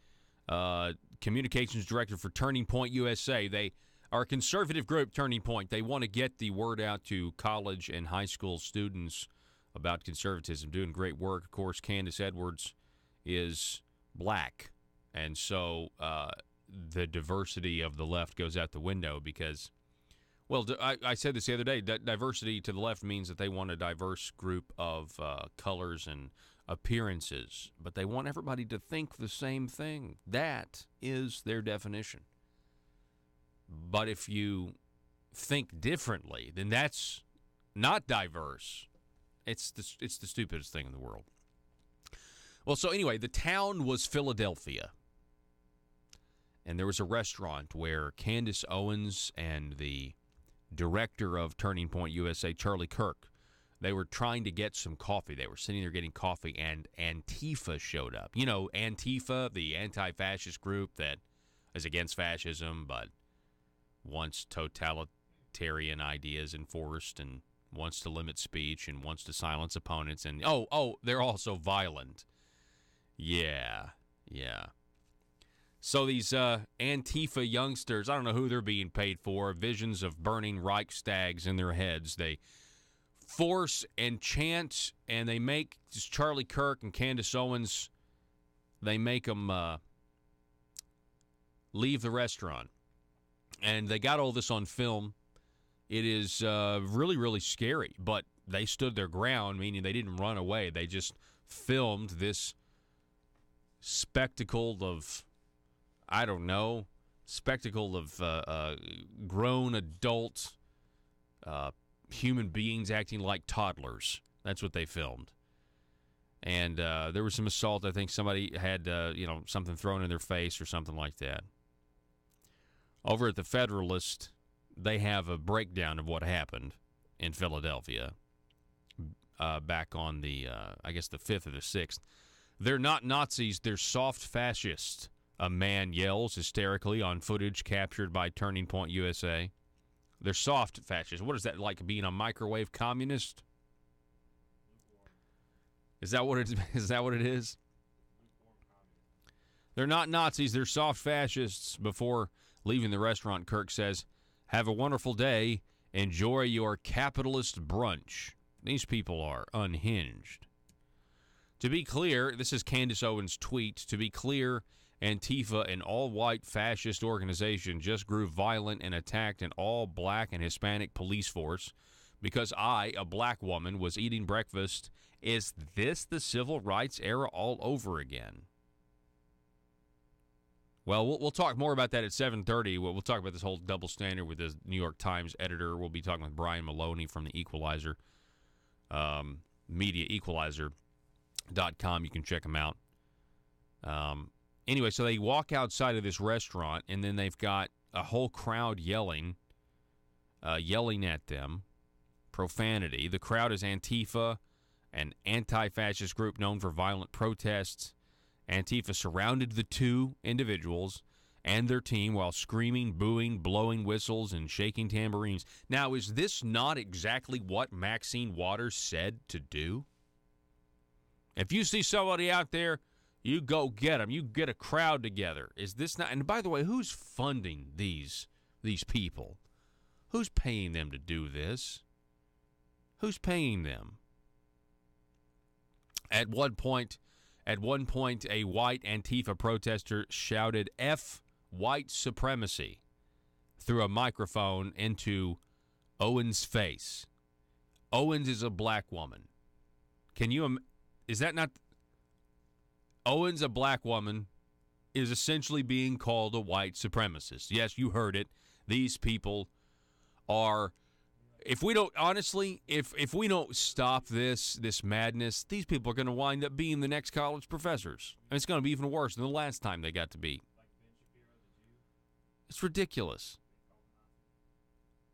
communications director for Turning Point USA. They are a conservative group, Turning Point. They want to get the word out to college and high school students about conservatism, doing great work. Of course, Candace Edwards is black, and so the diversity of the left goes out the window because, well, I said this the other day, diversity to the left means that they want a diverse group of colors and appearances, but they want everybody to think the same thing. That is their definition. But if you think differently, then that's not diverse. It's the stupidest thing in the world. Well, so anyway, the town was Philadelphia. And there was a restaurant where Candace Owens and the director of Turning Point USA, Charlie Kirk, they were trying to get some coffee. They were sitting there getting coffee, and Antifa showed up. You know, Antifa, the anti-fascist group that is against fascism, but wants totalitarian ideas enforced and wants to limit speech and wants to silence opponents. And, they're also violent. Yeah. So these Antifa youngsters, I don't know who they're being paid for, visions of burning Reichstags in their heads. They force and chant, and they make Charlie Kirk and Candace Owens, they make them leave the restaurant. And they got all this on film. It is really, really scary. But they stood their ground, meaning they didn't run away. They just filmed this spectacle of, grown adult human beings acting like toddlers. That's what they filmed. And there was some assault. I think somebody had, something thrown in their face or something like that. Over at the Federalist, they have a breakdown of what happened in Philadelphia back on the, the 5th or the 6th. They're not Nazis, they're soft fascists, a man yells hysterically on footage captured by Turning Point USA. They're soft fascists. What is that, like being a microwave communist? Is that what it is? They're not Nazis, they're soft fascists. Before leaving the restaurant, Kirk says, "Have a wonderful day. Enjoy your capitalist brunch." These people are unhinged. To be clear, this is Candace Owens' tweet. To be clear, Antifa, an all-white fascist organization, just grew violent and attacked an all-black and Hispanic police force because I, a black woman, was eating breakfast. Is this the civil rights era all over again? Well, we'll talk more about that at 7:30. We'll talk about this whole double standard with the New York Times editor. We'll be talking with Brian Maloney from The Equalizer MediaEqualizer.com. You can check them out. Anyway, so they walk outside of this restaurant, and then they've got a whole crowd yelling at them, profanity. The crowd is Antifa, an anti-fascist group known for violent protests. Antifa surrounded the two individuals and their team while screaming, booing, blowing whistles, and shaking tambourines. Now, is this not exactly what Maxine Waters said to do? If you see somebody out there, you go get them. You get a crowd together. Is this not? And by the way, who's funding these people? Who's paying them to do this? Who's paying them? At one point, a white Antifa protester shouted "F white supremacy" through a microphone into Owens' face. Owens is a black woman. Is that not? Owens, a black woman, is essentially being called a white supremacist. Yes, you heard it. These people are, if we don't stop this madness, these people are going to wind up being the next college professors. And it's going to be even worse than the last time they got to be. It's ridiculous.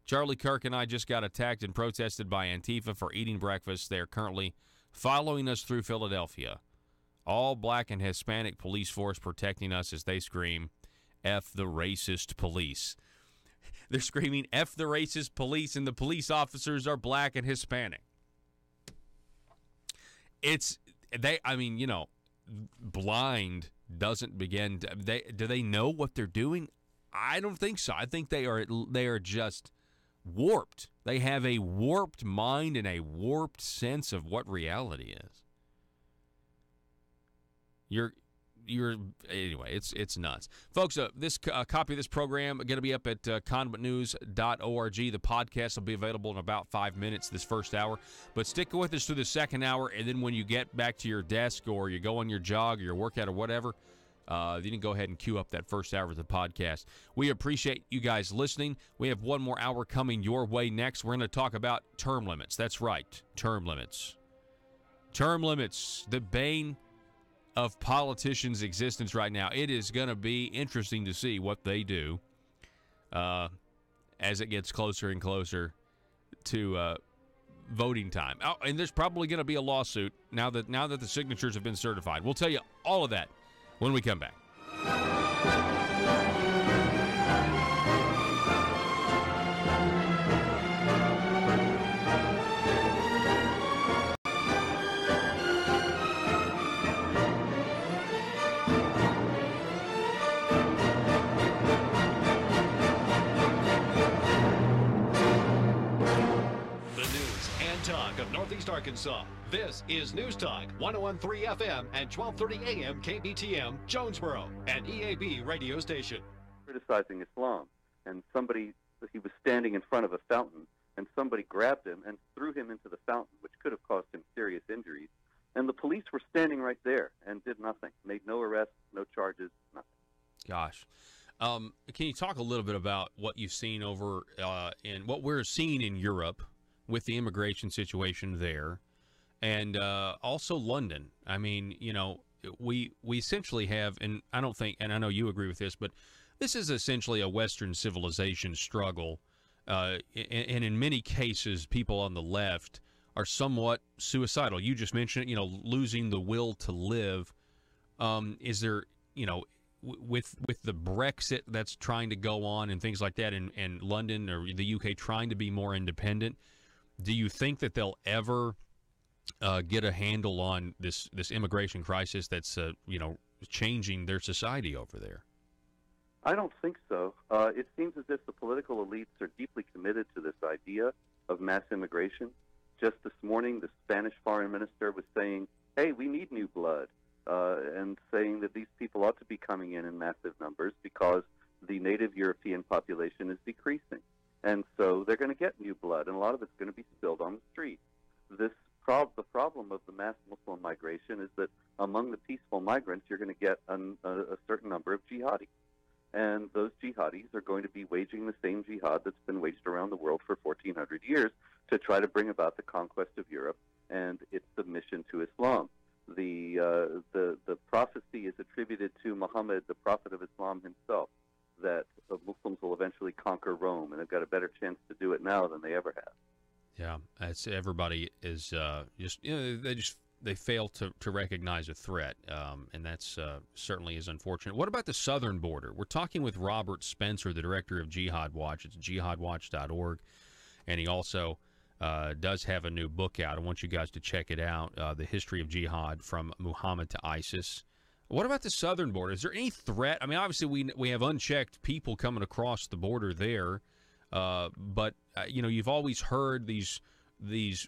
Charlie Kirk and I just got attacked and protested by Antifa for eating breakfast. They're currently following us through Philadelphia. All black and Hispanic police force protecting us as they scream, "F the racist police." They're screaming, "F the racist police," and the police officers are black and Hispanic. Blind doesn't begin to, do they know what they're doing? I don't think so. I think they are just warped. They have a warped mind and a warped sense of what reality is. Anyway, it's nuts. Folks, this copy of this program going to be up at conduitnews.org. The podcast will be available in about 5 minutes this first hour. But stick with us through the second hour, and then when you get back to your desk or you go on your jog or your workout or whatever, you can go ahead and queue up that first hour of the podcast. We appreciate you guys listening. We have one more hour coming your way next. We're going to talk about term limits. That's right, term limits. Term limits, the bane of politicians' existence right now. It is going to be interesting to see what they do as it gets closer and closer to voting time. Oh, and there's probably going to be a lawsuit now that the signatures have been certified. We'll tell you all of that when we come back. Of Northeast Arkansas. This is News Talk 101.3 FM and 1230 AM KBTM, Jonesboro, an EAB radio station. Criticizing Islam, and he was standing in front of a fountain, and somebody grabbed him and threw him into the fountain, which could have caused him serious injuries. And the police were standing right there and did nothing, made no arrests, no charges, nothing. Gosh. Can you talk a little bit about what you've seen over in what we're seeing in Europe with the immigration situation there, and also London? I mean, we essentially have, and I don't think, and I know you agree with this, but this is essentially a Western civilization struggle, and in many cases, people on the left are somewhat suicidal. You just mentioned it, losing the will to live. Is there, with the Brexit that's trying to go on and things like that, and London or the UK trying to be more independent, do you think that they'll ever get a handle on this immigration crisis that's changing their society over there? I don't think so. It seems as if the political elites are deeply committed to this idea of mass immigration. Just this morning, the Spanish foreign minister was saying, "Hey, we need new blood," and saying that these people ought to be coming in massive numbers because the native European population is decreasing. And so they're going to get new blood, and a lot of it's going to be spilled on the street. The problem of the mass Muslim migration is that among the peaceful migrants, you're going to get a certain number of jihadis. And those jihadis are going to be waging the same jihad that's been waged around the world for 1,400 years to try to bring about the conquest of Europe and its submission to Islam. The prophecy is attributed to Muhammad, the prophet of Islam himself, that the Muslims will eventually conquer Rome, and they've got a better chance to do it now than they ever have. Yeah, it's everybody is they fail to recognize a threat, and that's certainly is unfortunate. What about the southern border? We're talking with Robert Spencer, the director of Jihad Watch. It's jihadwatch.org, and he also does have a new book out. I want you guys to check it out, The History of Jihad from Muhammad to ISIS. What about the southern border? Is there any threat? I mean, obviously we have unchecked people coming across the border there, but you've always heard these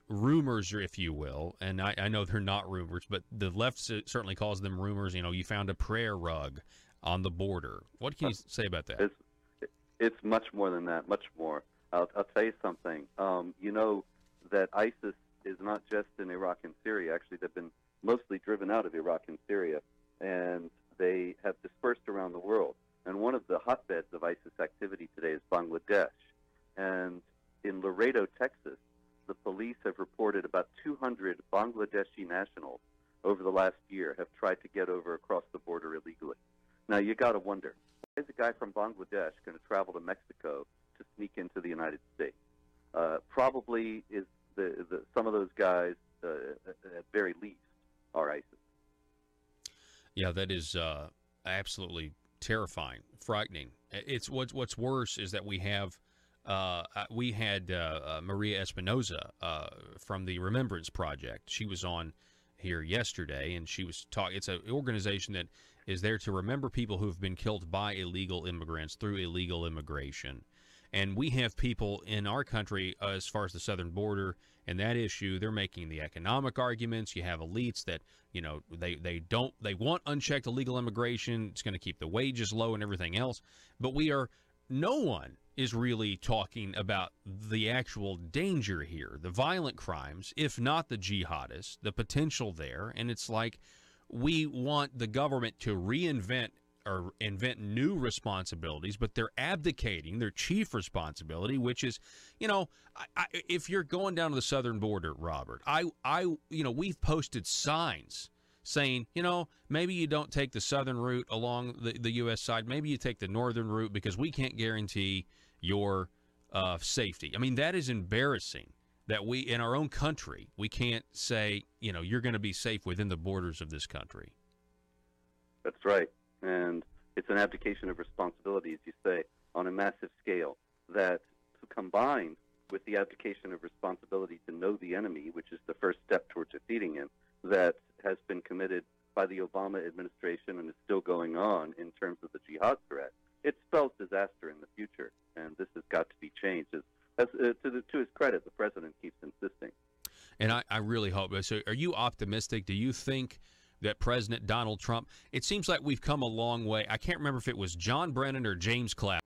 rumors, if you will, and I know they're not rumors, but the left certainly calls them rumors. You found a prayer rug on the border. What can you say about that? It's much more than that, much more. I'll tell you something. You know that ISIS is not just in Iraq and Syria. Actually, they've been mostly driven out of Iraq and Syria, and they have dispersed around the world. And one of the hotbeds of ISIS activity today is Bangladesh. And in Laredo, Texas, the police have reported about 200 Bangladeshi nationals over the last year have tried to get over across the border illegally. Now, you got to wonder, why is a guy from Bangladesh going to travel to Mexico to sneak into the United States? Probably is some of those guys, at very least, are ISIS. Yeah, that is absolutely terrifying, frightening. It's what's worse is that we had Maria Espinoza from the Remembrance Project. She was on here yesterday, and she was talking. It's an organization that is there to remember people who have been killed by illegal immigrants through illegal immigration. And we have people in our country, as far as the southern border and that issue, they're making the economic arguments. You have elites that, they want unchecked illegal immigration. It's going to keep the wages low and everything else. But no one is really talking about the actual danger here, the violent crimes, if not the jihadists, the potential there. And it's like we want the government to reinvent or invent new responsibilities, but they're abdicating their chief responsibility, which is, if you're going down to the southern border, Robert, we've posted signs saying, maybe you don't take the southern route along the U.S. side, maybe you take the northern route because we can't guarantee your safety. I mean, that is embarrassing that we, in our own country, we can't say, you're going to be safe within the borders of this country. That's right. And it's an abdication of responsibility, as you say, on a massive scale, that combined with the abdication of responsibility to know the enemy, which is the first step toward defeating him, that has been committed by the Obama administration and is still going on in terms of the jihad threat, it spells disaster in the future, and this has got to be changed. To his credit, the president keeps insisting. And I really hope so. Are you optimistic? Do you think that President Donald Trump, it seems like we've come a long way. I can't remember if it was John Brennan or James Clapp.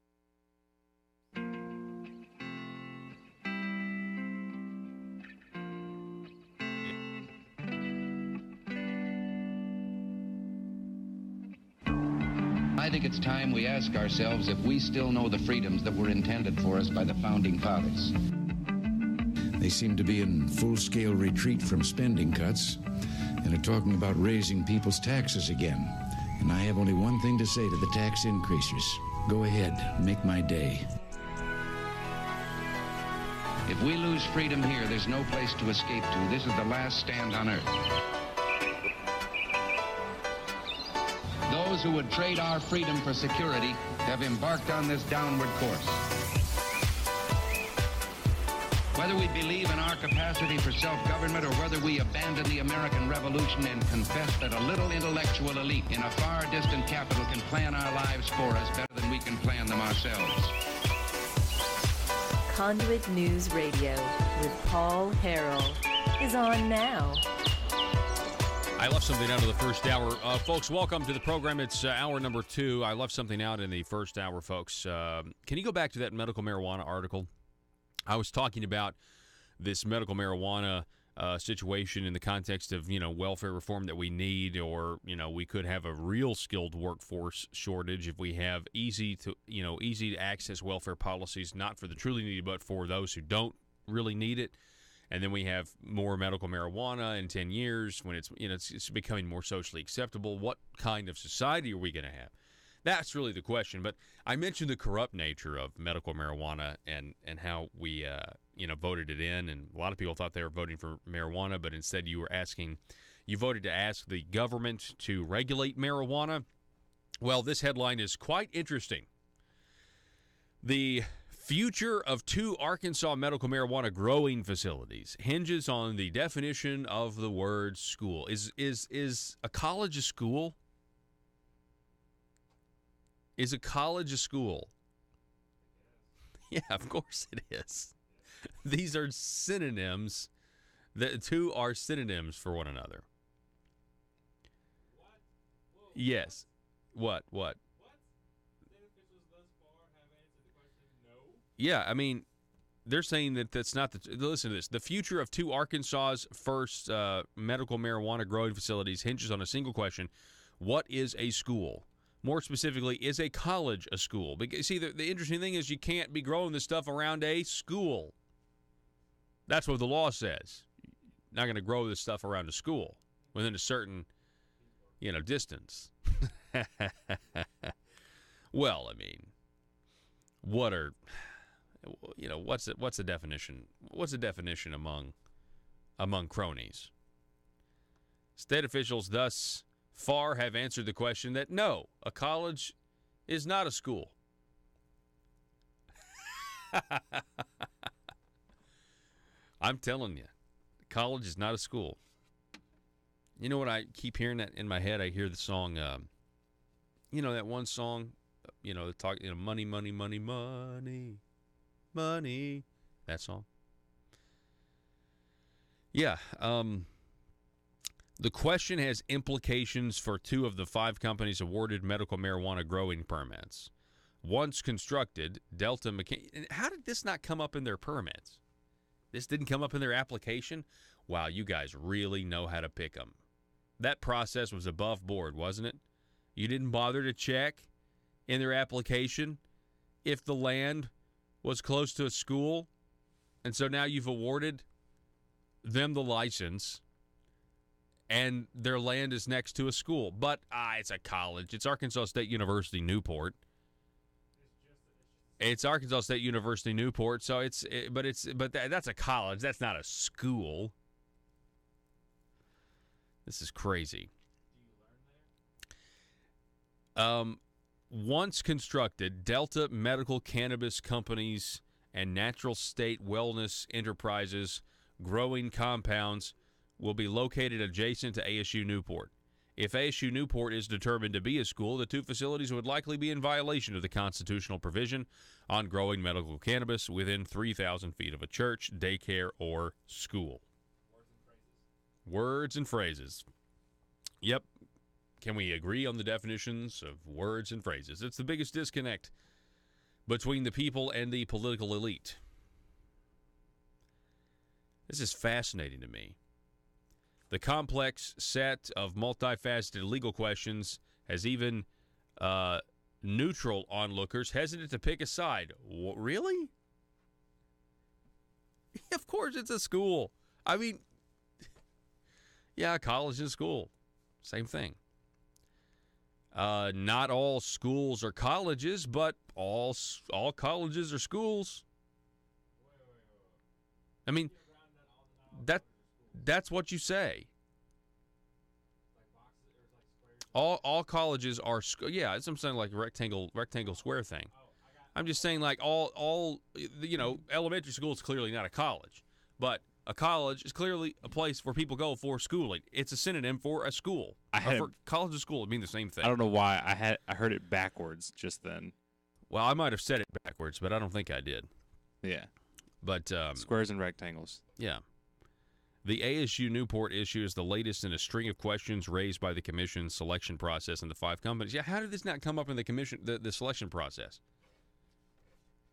I think it's time we ask ourselves if we still know the freedoms that were intended for us by the Founding Fathers. They seem to be in full-scale retreat from spending cuts and are talking about raising people's taxes again. And I have only one thing to say to the tax increasers. Go ahead, make my day. If we lose freedom here, there's no place to escape to. This is the last stand on earth. Those who would trade our freedom for security have embarked on this downward course. Whether we believe in our capacity for self-government or whether we abandon the American Revolution and confess that a little intellectual elite in a far distant capital can plan our lives for us better than we can plan them ourselves. Conduit News Radio with Paul Harrell is on now. I left something out of the first hour. Folks, welcome to the program. It's hour number 2. I left something out in the first hour, folks. Can you go back to that medical marijuana article? I was talking about this medical marijuana situation in the context of, welfare reform that we need, or, we could have a real skilled workforce shortage if we have easy to access welfare policies, not for the truly needy, but for those who don't really need it. And then we have more medical marijuana in 10 years when it's becoming more socially acceptable. What kind of society are we going to have? That's really the question. But I mentioned the corrupt nature of medical marijuana and how we, voted it in. And a lot of people thought they were voting for marijuana, but instead you voted to ask the government to regulate marijuana. Well, this headline is quite interesting. The future of 2 Arkansas medical marijuana growing facilities hinges on the definition of the word school. Is a college a school? Is a college a school? Yeah, of course it is. These are synonyms. The 2 are synonyms for one another. Yes. What? Yeah, I mean, they're saying that that's not listen to this. The future of 2 Arkansas's first medical marijuana growing facilities hinges on a single question: what is a school? More specifically, is a college a school? Because, see, the interesting thing is you can't be growing this stuff around a school. That's what the law says. You're not going to grow this stuff around a school within a certain, distance. Well, I mean, what's the definition? What's the definition among cronies? State officials thus far have answered the question that no, a college is not a school. I'm telling you, college is not a school. You know what I keep hearing that in my head? I hear the song, that one song, money, money, money, money, money. That song. Yeah. The question has implications for 2 of the 5 companies awarded medical marijuana growing permits. Once constructed, Delta McKinney. How did this not come up in their permits? This didn't come up in their application? Wow, you guys really know how to pick them. That process was above board, wasn't it? You didn't bother to check in their application if the land was close to a school, and so now you've awarded them the license, and their land is next to a school. But it's a college. It's Arkansas State University Newport. It's Arkansas State University Newport, so that's a college. That's not a school. This is crazy. Once constructed, Delta Medical Cannabis Companies and Natural State Wellness Enterprises growing compounds will be located adjacent to ASU Newport. If ASU Newport is determined to be a school, the 2 facilities would likely be in violation of the constitutional provision on growing medical cannabis within 3,000 feet of a church, daycare, or school. Words and phrases. Yep. Can we agree on the definitions of words and phrases? It's the biggest disconnect between the people and the political elite. This is fascinating to me. The complex set of multifaceted legal questions has even neutral onlookers hesitant to pick a side. Really? Of course it's a school. I mean, yeah, college and school. Same thing. Not all schools are colleges, but all colleges are schools. I mean, that's what you say. All colleges are yeah, it's something like a rectangle square thing. I'm just saying, like, all elementary school is clearly not a college, but a college is clearly a place where people go for schooling. It's a synonym for a school. For college and school would mean the same thing. I don't know why I heard it backwards just then. Well, I might have said it backwards, but I don't think I did. Yeah. But squares and rectangles. Yeah. The ASU Newport issue is the latest in a string of questions raised by the commission's selection process in the 5 companies. Yeah, how did this not come up in the commission, the selection process?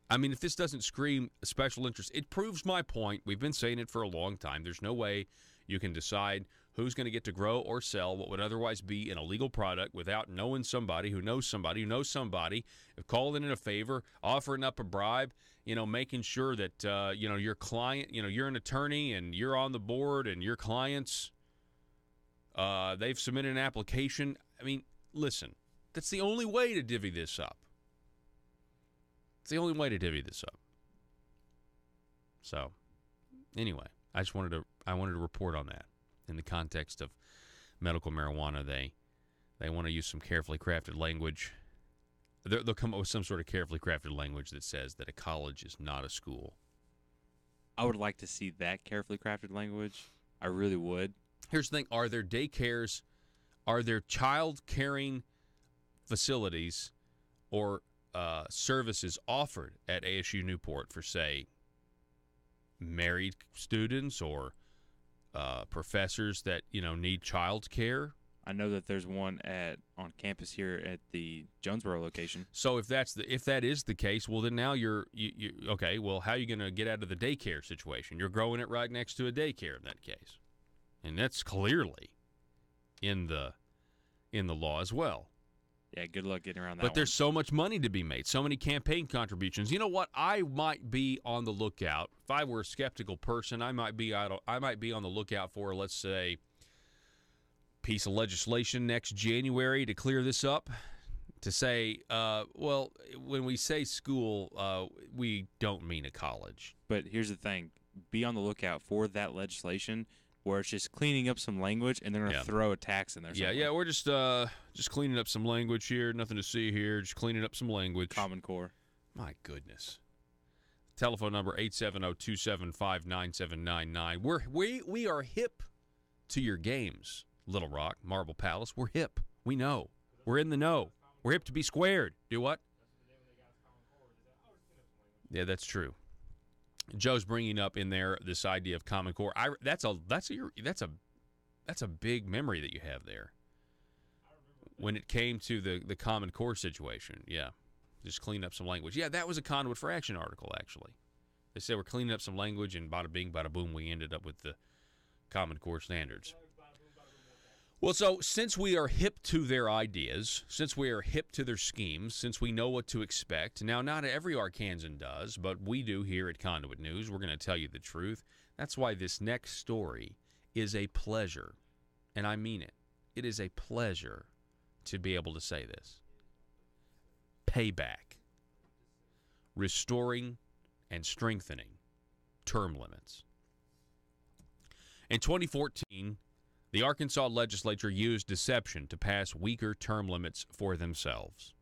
I mean, if this doesn't scream special interest, it proves my point. We've been saying it for a long time. There's no way you can decide who's going to get to grow or sell what would otherwise be an illegal product without knowing somebody who knows somebody who knows somebody, calling in a favor, offering up a bribe, making sure that, your client, you're an attorney and you're on the board and your clients, they've submitted an application. I mean, listen, that's the only way to divvy this up. It's the only way to divvy this up. So, anyway, I wanted to report on that. In the context of medical marijuana, they want to use some carefully crafted language. They'll come up with some sort of carefully crafted language that says that a college is not a school. I would like to see that carefully crafted language. I really would. Here's the thing. Are there daycares, are there child caring facilities or services offered at ASU Newport for, say, married students or professors that need child care? I know that there's one on campus here at the Jonesboro location. So if that is the case, well then now you're okay. Well, how are you going to get out of the daycare situation? You're growing it right next to a daycare in that case, and that's clearly in the law as well. Yeah, good luck getting around that. But there's so much money to be made, so many campaign contributions. You know what? I might be on the lookout. If I were a skeptical person, I might be on the lookout for, let's say, piece of legislation next January to clear this up. To say, well, when we say school, we don't mean a college. But here's the thing: be on the lookout for that legislation where it's just cleaning up some language, and they're going to throw a tax in there. Yeah, we're just cleaning up some language here. Nothing to see here. Just cleaning up some language. Common Core. My goodness. Telephone number 870-275-9799. We are hip to your games, Little Rock, Marble Palace. We're hip. We know. We're in the know. We're hip to be squared. Do what? Yeah, that's true. Joe's bringing up in there this idea of Common Core. That's a big memory that you have there. When it came to the Common Core situation, yeah, just clean up some language. Yeah, that was a Conduit for Action article, actually. They said we're cleaning up some language, and bada bing, bada boom, we ended up with the Common Core standards. Well, so since we are hip to their ideas, since we are hip to their schemes, since we know what to expect, now not every Arkansan does, but we do here at Conduit News. We're going to tell you the truth. That's why this next story is a pleasure, and I mean it. It is a pleasure to be able to say this. Payback. Restoring and strengthening term limits. In 2014, the Arkansas legislature used deception to pass weaker term limits for themselves.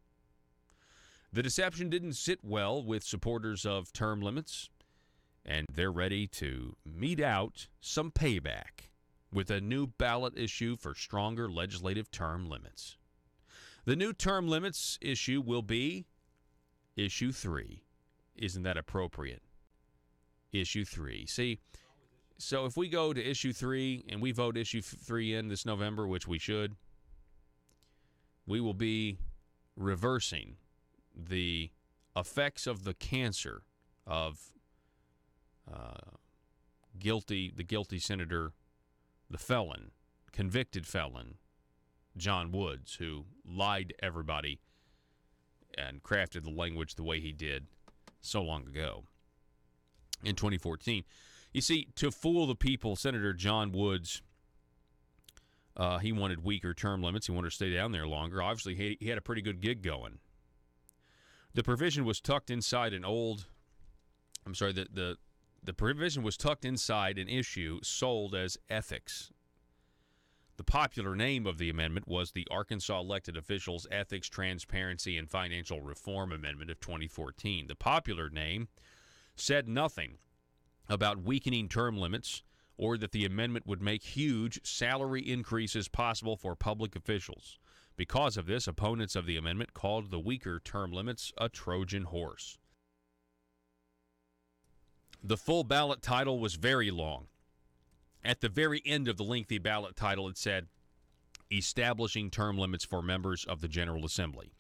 The deception didn't sit well with supporters of term limits, and they're ready to mete out some payback with a new ballot issue for stronger legislative term limits. The new term limits issue will be Issue 3. Isn't that appropriate? Issue 3. See, so if we go to Issue 3 and we vote Issue 3 in this November, which we should, we will be reversing the effects of the cancer of the guilty senator, the felon, convicted felon, John Woods, who lied to everybody and crafted the language the way he did so long ago in 2014. You see, to fool the people, Senator John Woods, he wanted weaker term limits. He wanted to stay down there longer. Obviously, he had a pretty good gig going. The provision was tucked inside the provision was tucked inside an issue sold as ethics. The popular name of the amendment was the Arkansas Elected Officials Ethics, Transparency, and Financial Reform Amendment of 2014. The popular name said nothing about weakening term limits or that the amendment would make huge salary increases possible for public officials. Because of this, opponents of the amendment called the weaker term limits a Trojan horse. The full ballot title was very long. At the very end of the lengthy ballot title, it said, Establishing Term Limits for Members of the General Assembly.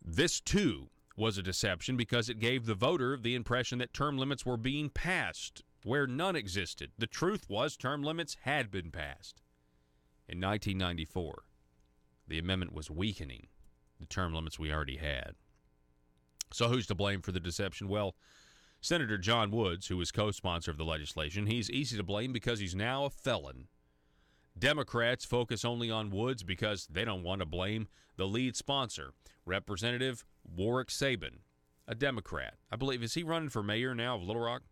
This, too, was a deception because it gave the voter the impression that term limits were being passed where none existed. The truth was term limits had been passed. In 1994, the amendment was weakening the term limits we already had. So who's to blame for the deception? Well, Senator John Woods, who was co-sponsor of the legislation, he's easy to blame because he's now a felon. Democrats focus only on Woods because they don't want to blame the lead sponsor, Representative Warwick Sabin, a Democrat. I believe, is he running for mayor now of Little Rock?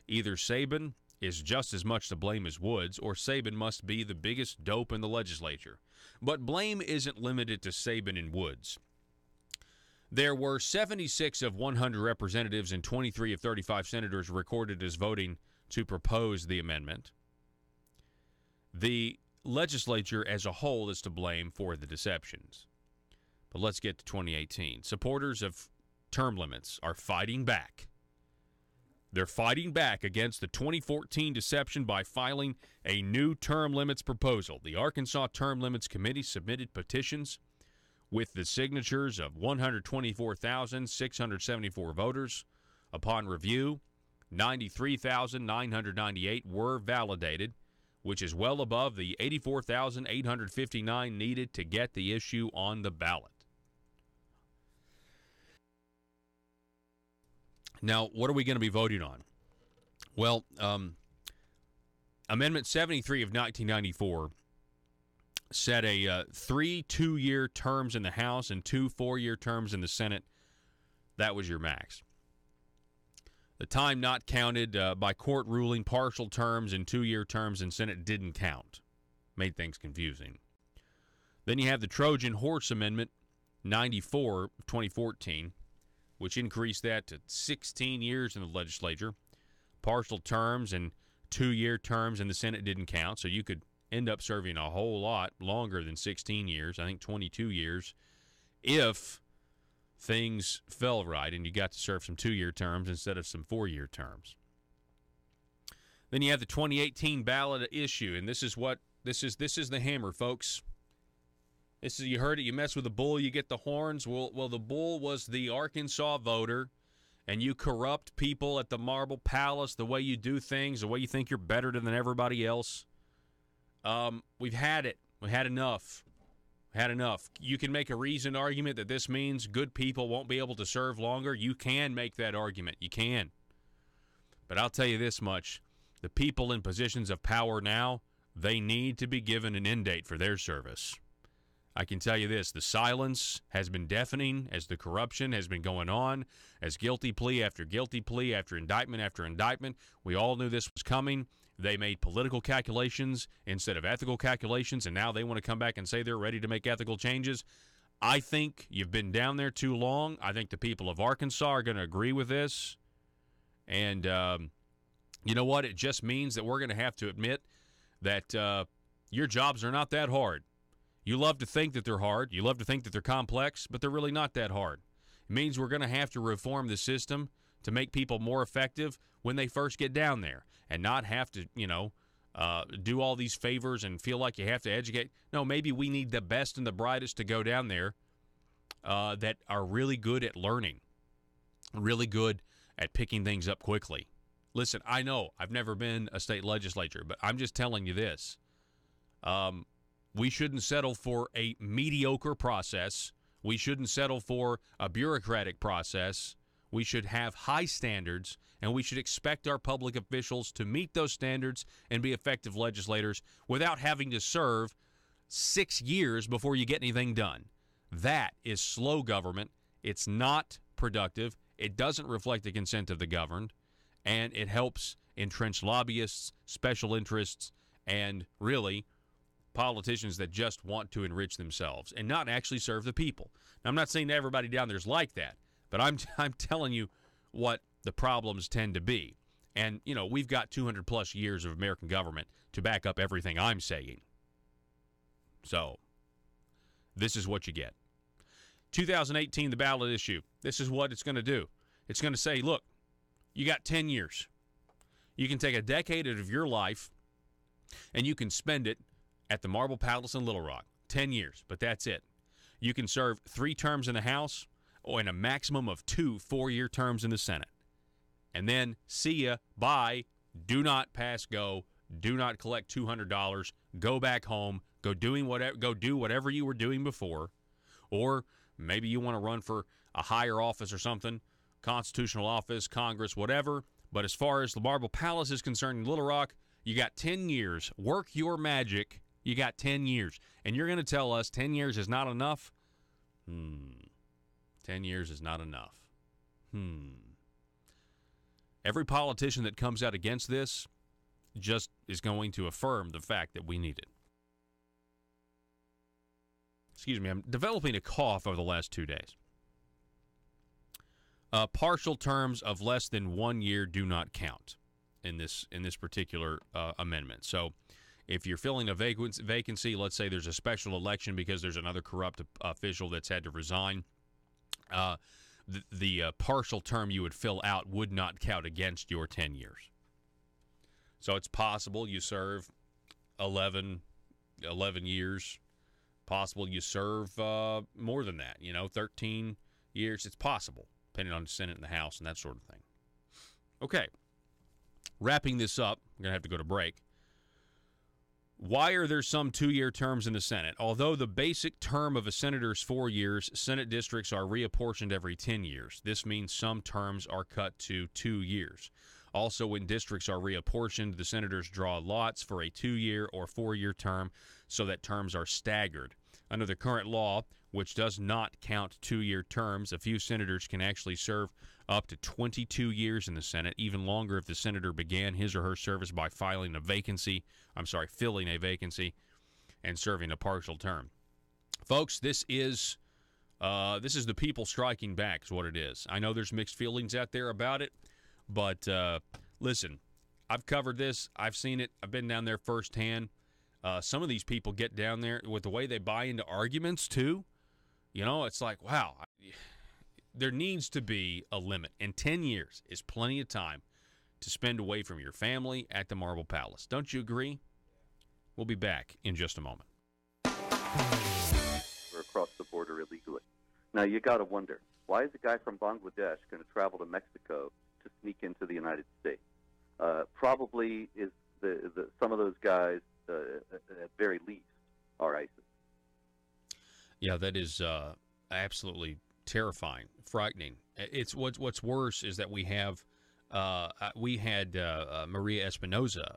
Either Sabin is just as much to blame as Woods, or Sabin must be the biggest dope in the legislature. But blame isn't limited to Sabin and Woods. There were 76 of 100 representatives and 23 of 35 senators recorded as voting to propose the amendment. The legislature as a whole is to blame for the deceptions. But let's get to 2018. Supporters of term limits are fighting back. They're fighting back against the 2014 deception by filing a new term limits proposal. The Arkansas Term Limits Committee submitted petitions with the signatures of 124,674 voters. Upon review, 93,998 were validated, which is well above the 84,859 needed to get the issue on the ballot. Now, what are we going to be voting on? Well, Amendment 73 of 1994 set a 3 2-year terms in the House and 2 4-year terms in the Senate. That was your max. The time not counted by court ruling, partial terms and 2-year terms in Senate didn't count. Made things confusing. Then you have the Trojan Horse Amendment 94 of 2014, which increased that to 16 years in the legislature. Partial terms and 2-year terms in the Senate didn't count, so you could end up serving a whole lot longer than 16 years, I think 22 years, if things fell right and you got to serve some 2-year terms instead of some 4-year terms. Then you have the 2018 ballot issue, and this is the hammer, folks. This is, you heard it, you mess with the bull, you get the horns. Well, the bull was the Arkansas voter, and you corrupt people at the Marble Palace, the way you do things, the way you think you're better than everybody else. We've had it. We've had enough. Had enough. You can make a reasoned argument that this means good people won't be able to serve longer. You can make that argument. You can. But I'll tell you this much. The people in positions of power now, they need to be given an end date for their service. I can tell you this, the silence has been deafening as the corruption has been going on, as guilty plea after indictment after indictment. We all knew this was coming. They made political calculations instead of ethical calculations, and now they want to come back and say they're ready to make ethical changes. I think you've been down there too long. I think the people of Arkansas are going to agree with this. And you know what? It just means that we're going to have to admit that your jobs are not that hard. You love to think that they're hard. You love to think that they're complex, but they're really not that hard. It means we're going to have to reform the system to make people more effective when they first get down there and not have to, do all these favors and feel like you have to educate. No, maybe we need the best and the brightest to go down there that are really good at learning, really good at picking things up quickly. Listen, I know I've never been a state legislature, but I'm just telling you this. We shouldn't settle for a mediocre process. We shouldn't settle for a bureaucratic process. We should have high standards, and we should expect our public officials to meet those standards and be effective legislators without having to serve 6 years before you get anything done. That is slow government. It's not productive. It doesn't reflect the consent of the governed, and it helps entrench lobbyists, special interests, and really politicians that just want to enrich themselves and not actually serve the people. Now, I'm not saying everybody down there is like that, but I'm telling you what the problems tend to be. And, we've got 200-plus years of American government to back up everything I'm saying. So, this is what you get. 2018, the ballot issue. This is what it's going to do. It's going to say, look, you got 10 years. You can take a decade of your life, and you can spend it at the Marble Palace in Little Rock. 10 years, but that's it. You can serve 3 terms in the House and a maximum of 2 4-year terms in the Senate. And then, see ya, bye, do not pass go, do not collect $200, go back home, go do whatever you were doing before. Or maybe you want to run for a higher office or something, constitutional office, Congress, whatever. But as far as the Marble Palace is concerned in Little Rock, you got 10 years. Work your magic. You got 10 years. And you're going to tell us 10 years is not enough? 10 years is not enough. Every politician that comes out against this just is going to affirm the fact that we need it. Excuse me, I'm developing a cough over the last 2 days. Partial terms of less than 1 year do not count in this particular amendment. So if you're filling a vacancy, let's say there's a special election because there's another corrupt official that's had to resign, the partial term you would fill out would not count against your 10 years. So it's possible you serve 11 years. Possible you serve more than that, 13 years. It's possible, depending on the Senate and the House and that sort of thing. Okay. Wrapping this up, we're going to have to go to break. Why are there some 2-year terms in the Senate? Although the basic term of a senator is 4 years, Senate districts are reapportioned every 10 years. This means some terms are cut to 2 years. Also, when districts are reapportioned, the senators draw lots for a 2-year or 4-year term so that terms are staggered. Under the current law, which does not count 2-year terms, a few senators can actually serve up to 22 years in the Senate, even longer if the senator began his or her service by filling a vacancy, filling a vacancy and serving a partial term. Folks, this is the people striking back is what it is. I know there's mixed feelings out there about it, but listen, I've covered this. I've seen it. I've been down there firsthand. Some of these people get down there with the way they buy into arguments, too. It's like, wow, there needs to be a limit. And 10 years is plenty of time to spend away from your family at the Marble Palace. Don't you agree? We'll be back in just a moment. Or across the border illegally. Now, you got to wonder, why is a guy from Bangladesh going to travel to Mexico to sneak into the United States? Probably is some of those guys, at very least, are ISIS. Yeah, that is absolutely terrifying, frightening. It's what's worse is that we had Maria Espinoza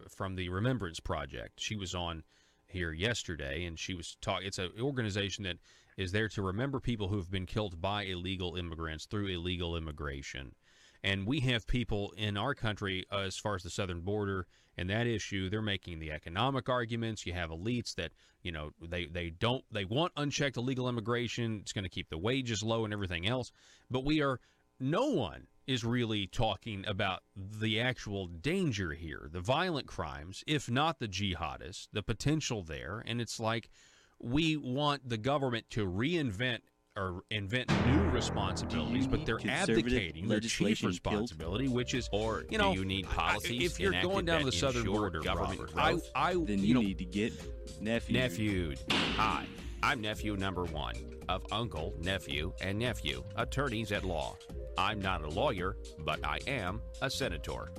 from the Remembrance Project. She was on here yesterday, and she was talking. It's an organization that is there to remember people who have been killed by illegal immigrants through illegal immigration. And we have people in our country, as far as the southern border and that issue, they're making the economic arguments. You have elites that, they want unchecked illegal immigration. It's going to keep the wages low and everything else. But no one is really talking about the actual danger here, the violent crimes, if not the jihadists, the potential there. And it's like we want the government to reinvent or invent new responsibilities, but they're abdicating their chief responsibility, which is, do you need policies? If you're going down to the southern border, government Robert, then you need to get nephewed. Hi, I'm nephew number 1 of uncle, nephew, and nephew, attorneys at law. I'm not a lawyer, but I am a senator.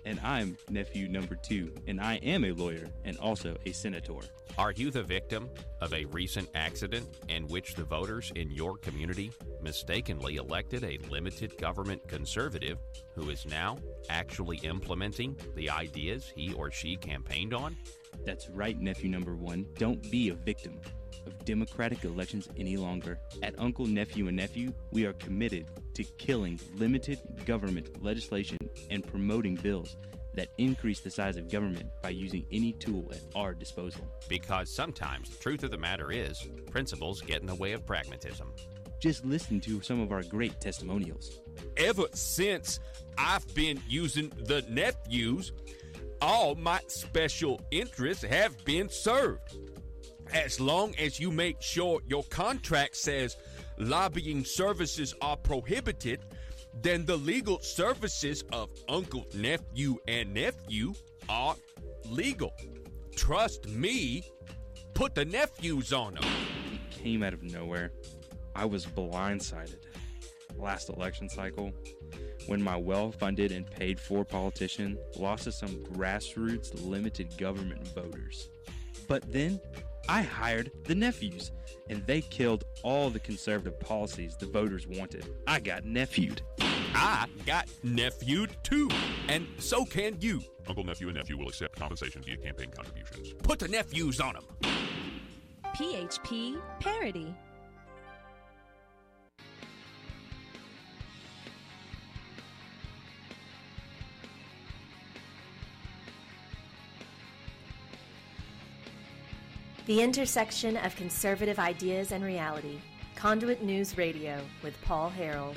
And I'm nephew number 2, and I am a lawyer and also a senator. Are you the victim of a recent accident in which the voters in your community mistakenly elected a limited government conservative who is now actually implementing the ideas he or she campaigned on? That's right, nephew number 1. Don't be a victim of democratic elections any longer. At Uncle, Nephew, and Nephew, we are committed to killing limited government legislation and promoting bills that increase the size of government by using any tool at our disposal. Because sometimes the truth of the matter is, principles get in the way of pragmatism. Just listen to some of our great testimonials. Ever since I've been using the nephews, all my special interests have been served. As long as you make sure your contract says lobbying services are prohibited, then the legal services of Uncle, Nephew, and Nephew are legal. Trust me, put the nephews on them. It came out of nowhere. I was blindsided last election cycle when my well-funded and paid-for politician lost to some grassroots limited government voters. But then I hired the nephews, and they killed all the conservative policies the voters wanted. I got nephewed. I got nephewed too, and so can you. Uncle, nephew, and nephew will accept compensation via campaign contributions. Put the nephews on them. PHP Parody. The intersection of conservative ideas and reality. Conduit News Radio with Paul Harrell.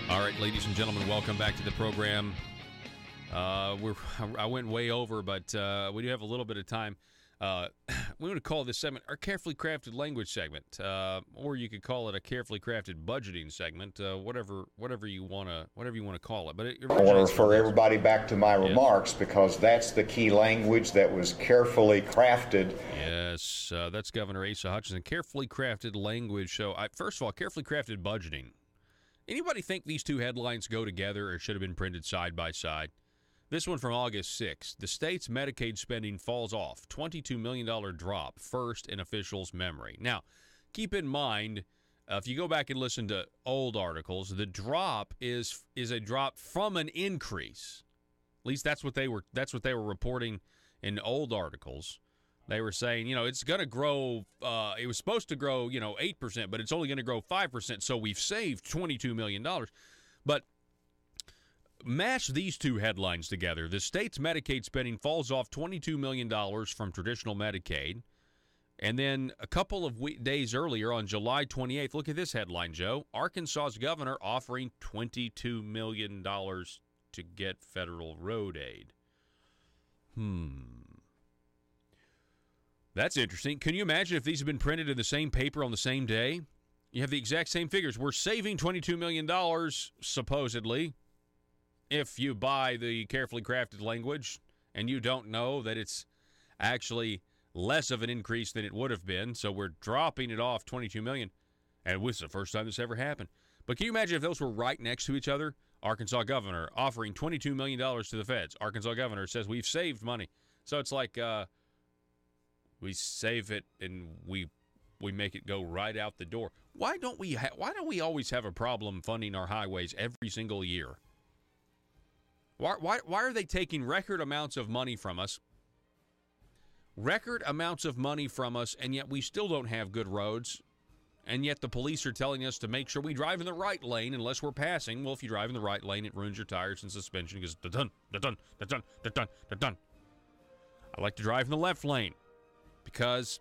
All right, ladies and gentlemen, welcome back to the program. I went way over, but we do have a little bit of time. We want to call this segment our carefully crafted language segment, or you could call it a carefully crafted budgeting segment, whatever you want to call it. But I want to refer everybody back to my remarks because that's the key language that was carefully crafted. Yes, that's Governor Asa Hutchinson. Carefully crafted language. So, first of all, carefully crafted budgeting. Anybody think these two headlines go together or should have been printed side by side? This one from August 6th. The state's Medicaid spending falls off. $22 million drop, first in officials' memory. Now, keep in mind, if you go back and listen to old articles, the drop is a drop from an increase. At least that's what they were reporting in old articles. They were saying, it's going to grow. It was supposed to grow, 8%, but it's only going to grow 5%. So we've saved $22 million. But match these two headlines together. The state's Medicaid spending falls off $22 million from traditional Medicaid. And then a couple of days earlier, on July 28th, look at this headline, Joe. Arkansas's governor offering $22 million to get federal road aid. That's interesting. Can you imagine if these had been printed in the same paper on the same day? You have the exact same figures. We're saving $22 million, supposedly, if you buy the carefully crafted language and you don't know that it's actually less of an increase than it would have been. So we're dropping it off $22 million. And this is the first time this ever happened. But can you imagine if those were right next to each other? Arkansas governor offering $22 million to the feds. Arkansas governor says we've saved money. So it's like we save it and we make it go right out the door. Why don't we always have a problem funding our highways every single year? Why are they taking record amounts of money from us? Record amounts of money from us, and yet we still don't have good roads. And yet the police are telling us to make sure we drive in the right lane unless we're passing. Well, if you drive in the right lane, it ruins your tires and suspension because da-dun, da-dun, da-dun, da-dun, da-dun. I like to drive in the left lane because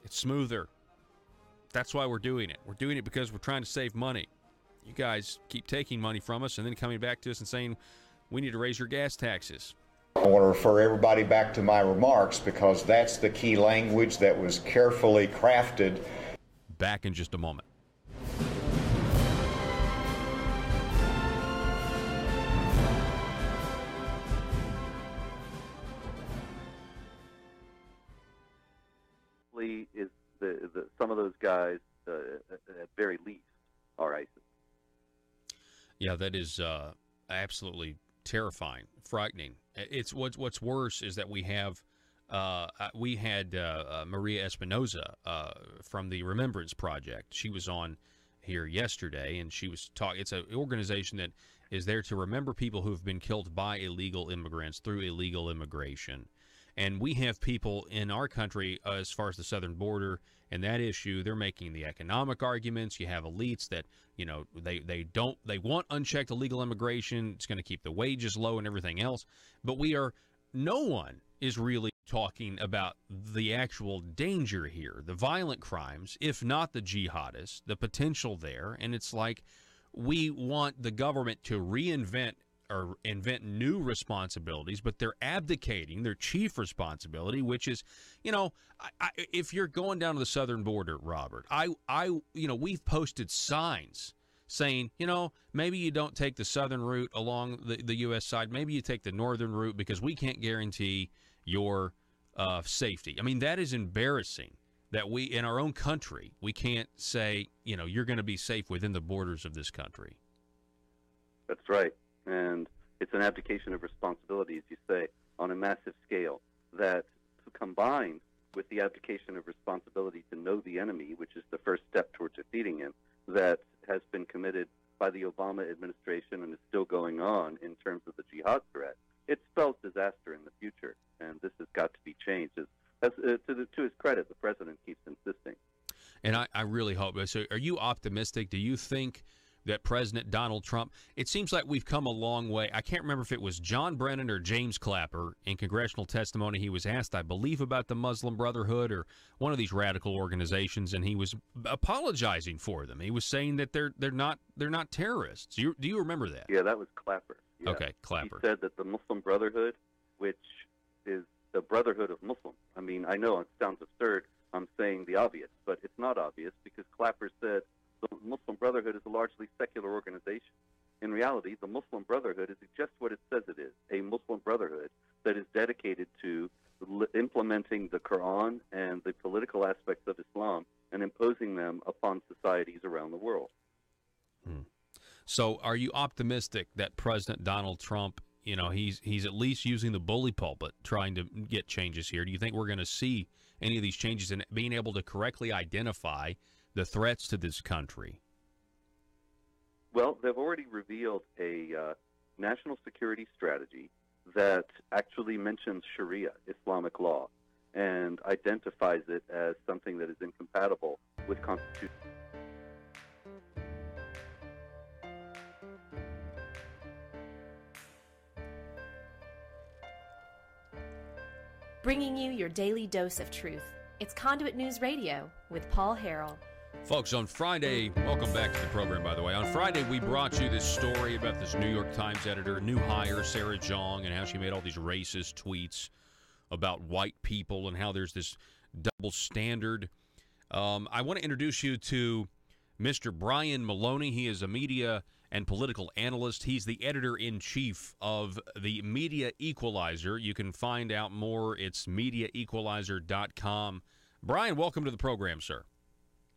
it's smoother. That's why we're doing it. We're doing it because we're trying to save money. You guys keep taking money from us and then coming back to us and saying, we need to raise your gas taxes. I want to refer everybody back to my remarks because that's the key language that was carefully crafted. Back in just a moment. Is some of those guys at very least are ISIS. Yeah, that is absolutely terrifying, frightening. It's what's worse is that we had Maria Espinoza from the Remembrance Project. She was on here yesterday, and she was talking. It's an organization that is there to remember people who have been killed by illegal immigrants through illegal immigration. And we have people in our country, as far as the southern border and that issue, they're making the economic arguments. You have elites that, they want unchecked illegal immigration. It's going to keep the wages low and everything else. But no one is really talking about the actual danger here, the violent crimes, if not the jihadists, the potential there. And it's like we want the government to reinvent or invent new responsibilities, but they're abdicating their chief responsibility, which is, if you're going down to the southern border, Robert, we've posted signs saying, maybe you don't take the southern route along the U.S. side. Maybe you take the northern route because we can't guarantee your safety. I mean, that is embarrassing that we, in our own country, we can't say, you're going to be safe within the borders of this country. That's right. And it's an abdication of responsibility, as you say, on a massive scale, that combined with the abdication of responsibility to know the enemy, which is the first step toward defeating him, that has been committed by the Obama administration and is still going on in terms of the jihad threat, it spells disaster in the future, and this has got to be changed. To his credit, the president keeps insisting. And I really hope. So are you optimistic? Do you think that President Donald Trump, it seems like we've come a long way. I can't remember if it was John Brennan or James Clapper in congressional testimony. He was asked, I believe, about the Muslim Brotherhood or one of these radical organizations, and he was apologizing for them. He was saying that they're not terrorists. Do you remember that? Yeah, that was Clapper. Yeah. Okay, Clapper. He said that the Muslim Brotherhood, which is the Brotherhood of Muslims. I mean, I know it sounds absurd. I'm saying the obvious, but it's not obvious because Clapper said the Muslim Brotherhood is a largely secular organization. In reality, the Muslim Brotherhood is just what it says it is, a Muslim Brotherhood that is dedicated to implementing the Quran and the political aspects of Islam and imposing them upon societies around the world. So are you optimistic that President Donald Trump, he's at least using the bully pulpit trying to get changes here? Do you think we're going to see any of these changes in being able to correctly identify the threats to this country? Well, they've already revealed a national security strategy that actually mentions Sharia, Islamic law, and identifies it as something that is incompatible with constitution. Bringing you your daily dose of truth. It's Conduit News Radio with Paul Harrell. Folks, on Friday, welcome back to the program, by the way. On Friday, we brought you this story about this New York Times editor, new hire, Sarah Jeong, and how she made all these racist tweets about white people and how there's this double standard. I want to introduce you to Mr. Brian Maloney. He is a media and political analyst. He's the editor-in-chief of the Media Equalizer. You can find out more. It's MediaEqualizer.com. Brian, welcome to the program, sir.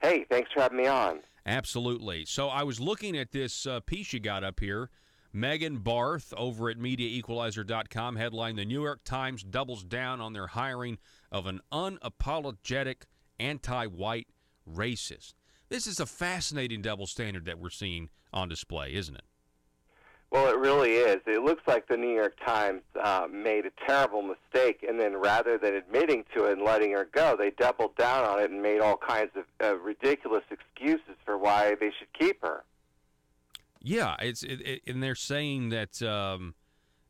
Hey, thanks for having me on. Absolutely. So I was looking at this piece you got up here. Megan Barth over at MediaEqualizer.com headline, The New York Times doubles down on their hiring of an unapologetic anti-white racist. This is a fascinating double standard that we're seeing on display, isn't it? Well, it really is. It looks like the New York Times made a terrible mistake, and then rather than admitting to it and letting her go, they doubled down on it and made all kinds of ridiculous excuses for why they should keep her. Yeah, and they're saying that,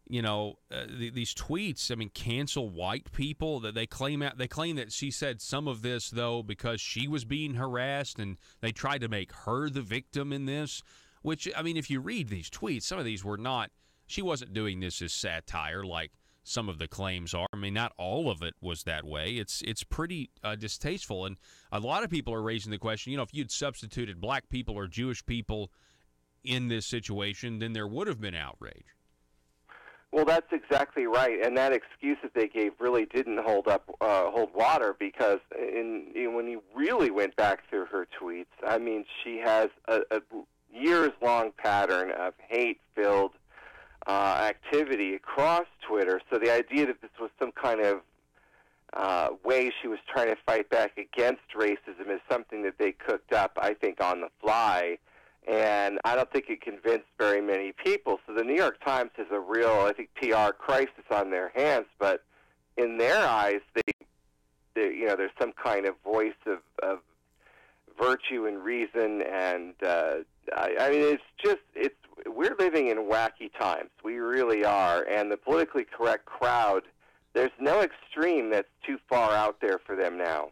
these tweets, I mean, cancel white people. That they claim that she said some of this, though, because she was being harassed, and they tried to make her the victim in this. Which, I mean, if you read these tweets, some of these were not, she wasn't doing this as satire like some of the claims are. I mean, not all of it was that way. It's pretty distasteful. And a lot of people are raising the question, if you'd substituted black people or Jewish people in this situation, then there would have been outrage. Well, that's exactly right, and that excuse that they gave really didn't hold water because when you really went back through her tweets, I mean, she has a years-long pattern of hate-filled activity across Twitter. So the idea that this was some kind of way she was trying to fight back against racism is something that they cooked up, I think, on the fly. And I don't think it convinced very many people. So the New York Times has a real, I think, PR crisis on their hands. But in their eyes, there's some kind of voice of virtue and reason. And I mean, we're living in wacky times. We really are. And the politically correct crowd, there's no extreme that's too far out there for them now.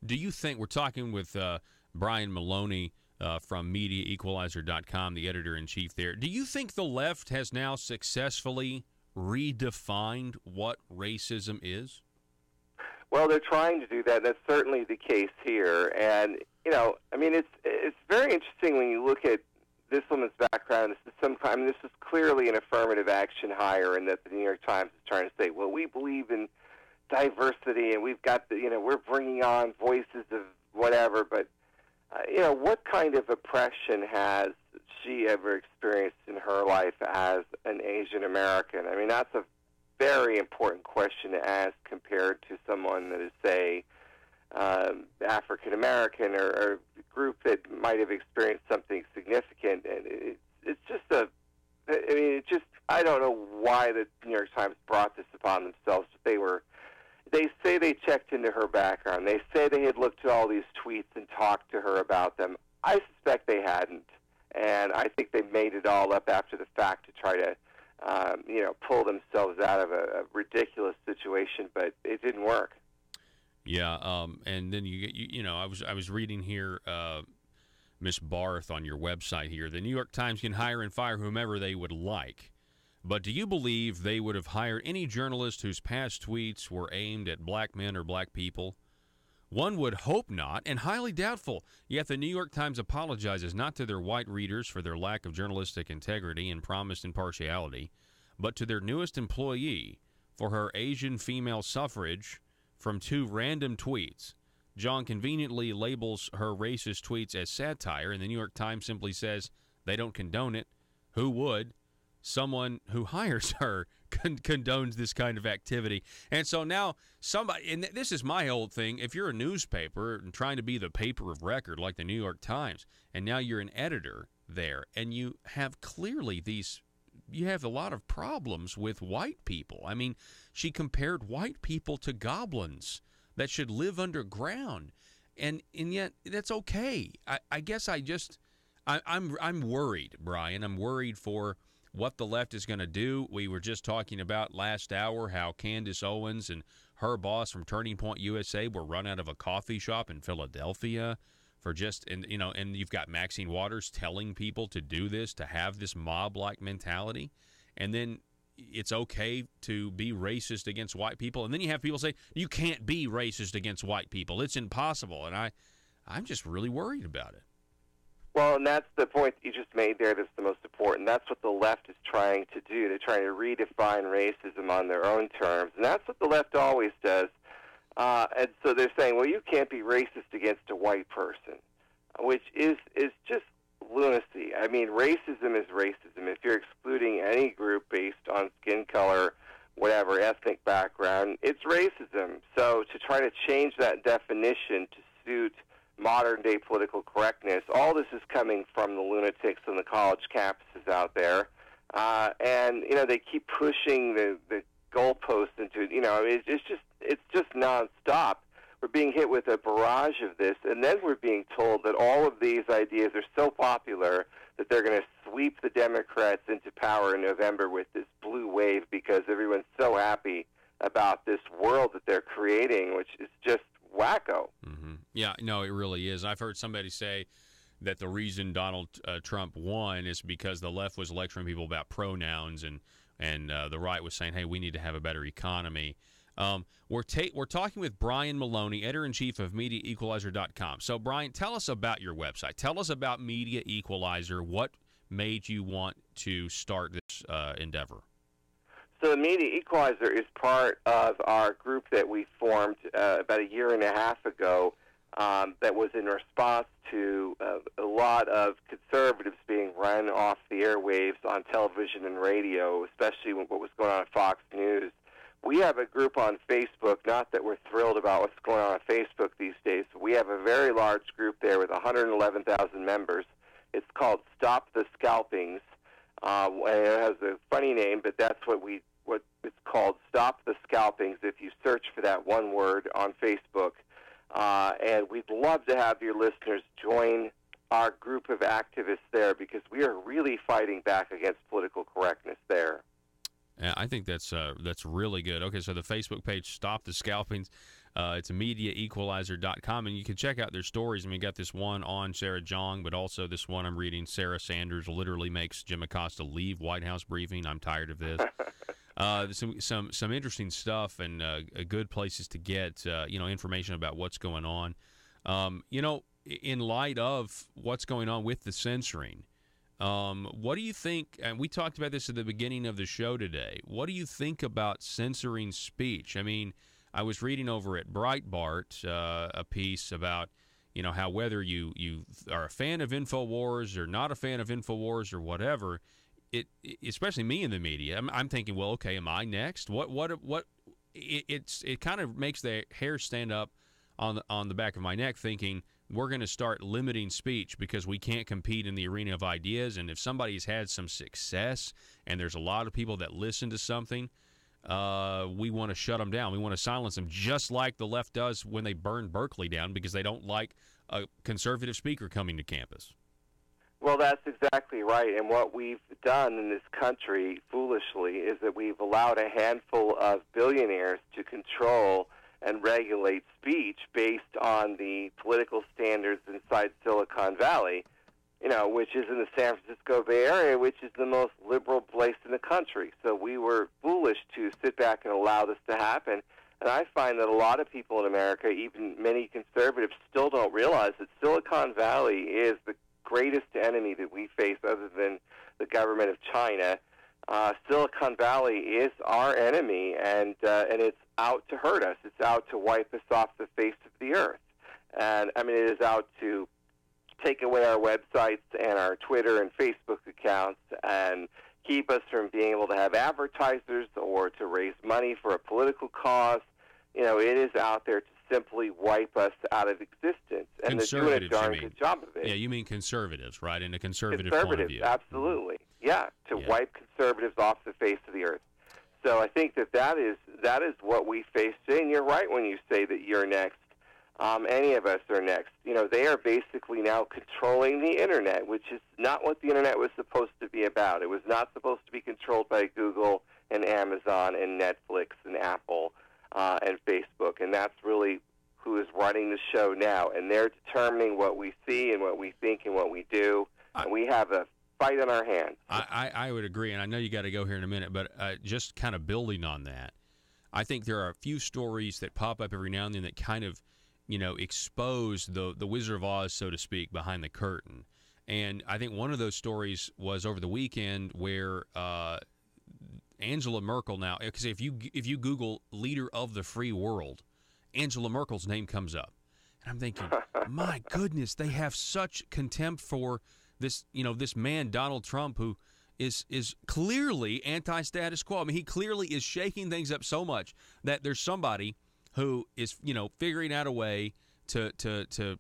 Do you think, we're talking with Brian Maloney from MediaEqualizer.com, the editor-in-chief there. Do you think the left has now successfully redefined what racism is? Well, they're trying to do that. That's certainly the case here. And, I mean, it's very interesting when you look at this woman's background. This is clearly an affirmative action hire, and that the New York Times is trying to say, well, we believe in diversity, and we've got we're bringing on voices of whatever, but what kind of oppression has she ever experienced in her life as an Asian American? I mean, that's a very important question to ask compared to someone that is, say, African American or a group that might have experienced something significant. And it's just I don't know why the New York Times brought this upon themselves. They say they checked into her background. They say they had looked at all these tweets and talked to her about them. I suspect they hadn't, and I think they made it all up after the fact to try to, pull themselves out of a ridiculous situation. But it didn't work. Yeah, and then I was reading here, Miss Barth, on your website here. The New York Times can hire and fire whomever they would like. But do you believe they would have hired any journalist whose past tweets were aimed at black men or black people? One would hope not, and highly doubtful. Yet the New York Times apologizes not to their white readers for their lack of journalistic integrity and promised impartiality, but to their newest employee for her Asian female suffrage from 2 random tweets. John conveniently labels her racist tweets as satire, and the New York Times simply says they don't condone it. Who would? Someone who hires her condones this kind of activity. And so now somebody, and this is my old thing, if you're a newspaper and trying to be the paper of record like the New York Times, and now you're an editor there, and you have you have a lot of problems with white people. I mean, she compared white people to goblins that should live underground, and yet that's okay. I guess I'm worried, Brian. I'm worried for what the left is going to do. We were just talking about last hour how Candace Owens and her boss from Turning Point USA were run out of a coffee shop in Philadelphia for and you've got Maxine Waters telling people to do this, to have this mob-like mentality, and then it's okay to be racist against white people, and then you have people say you can't be racist against white people. It's impossible, and I'm just really worried about it. Well, and that's the point that you just made there that's the most important. That's what the left is trying to do. They're trying to redefine racism on their own terms, and that's what the left always does. And so they're saying, well, you can't be racist against a white person, which is just lunacy. I mean, racism is racism. If you're excluding any group based on skin color, whatever, ethnic background, it's racism. So to try to change that definition to suit modern-day political correctness, all this is coming from the lunatics on the college campuses out there. And, they keep pushing the goalposts into, it's just nonstop. We're being hit with a barrage of this, and then we're being told that all of these ideas are so popular that they're going to sweep the Democrats into power in November with this blue wave because everyone's so happy about this world that they're creating, which is just wacko. Mm-hmm. Yeah, no, it really is. I've heard somebody say that the reason Donald Trump won is because the left was lecturing people about pronouns, and the right was saying, hey, we need to have a better economy. We're talking with Brian Maloney, editor-in-chief of MediaEqualizer.com. So, Brian, tell us about your website. Tell us about Media Equalizer. What made you want to start this endeavor? So the Media Equalizer is part of our group that we formed about 1.5 years ago that was in response to a lot of conservatives being run off the airwaves on television and radio, especially what was going on at Fox News. We have a group on Facebook, not that we're thrilled about what's going on Facebook these days, but we have a very large group there with 111,000 members. It's called Stop the Scalpings. And it has a funny name, but that's what it's called, Stop the Scalpings, if you search for that one word on Facebook. And we'd love to have your listeners join our group of activists there because we are really fighting back against political correctness there. I think that's really good. Okay, so the Facebook page, Stop the Scalpings, it's MediaEqualizer.com, and you can check out their stories. I mean, you got this one on Sarah Jong, but also this one I'm reading, Sarah Sanders literally makes Jim Acosta leave White House briefing. I'm tired of this. Some interesting stuff and good places to get information about what's going on. In light of what's going on with the censoring, what do you think? And we talked about this at the beginning of the show today. What do you think about censoring speech? I mean, I was reading over at Breitbart a piece about, you know, how whether you are a fan of InfoWars or not a fan of InfoWars or whatever, it especially me in the media, I'm thinking, well, okay, am I next? It kind of makes the hair stand up on the back of my neck, thinking we're going to start limiting speech because we can't compete in the arena of ideas. And if somebody's had some success and there's a lot of people that listen to something, we want to shut them down. We want to silence them, just like the left does when they burn Berkeley down because they don't like a conservative speaker coming to campus. Well, that's exactly right. And what we've done in this country, foolishly, is that we've allowed a handful of billionaires to control and regulate speech based on the political standards inside Silicon Valley, you know, which is in the San Francisco Bay Area, which is the most liberal place in the country. So we were foolish to sit back and allow this to happen. And I find that a lot of people in America, even many conservatives, still don't realize that Silicon Valley is the greatest enemy that we face other than the government of China. Silicon Valley is our enemy, and it's out to hurt us. It's out to wipe us off the face of the earth. And, I mean, it is out to take away our websites and our Twitter and Facebook accounts and keep us from being able to have advertisers or to raise money for a political cause. You know, it is out there to simply wipe us out of existence. And they're doing a darn good job of it. Yeah, you mean conservatives, right? In a conservative point of view. Absolutely. Yeah, to wipe conservatives off the face of the earth. So I think that is what we face today. And you're right when you say that you're next. Any of us are next. You know, they are basically now controlling the Internet, which is not what the Internet was supposed to be about. It was not supposed to be controlled by Google and Amazon and Netflix and Apple and Facebook. And that's really who is running the show now. And they're determining what we see and what we think and what we do. And we have a fight on our hands. I would agree, and I know you got to go here in a minute, but just kind of building on that, I think there are a few stories that pop up every now and then that kind of, you know, expose the Wizard of Oz, so to speak, behind the curtain. And I think one of those stories was over the weekend where Angela Merkel now, because if you Google leader of the free world, Angela Merkel's name comes up. And I'm thinking, my goodness, they have such contempt for this, you know, this man, Donald Trump, who is clearly anti-status quo. I mean, he clearly is shaking things up so much that there's somebody who is, you know, figuring out a way to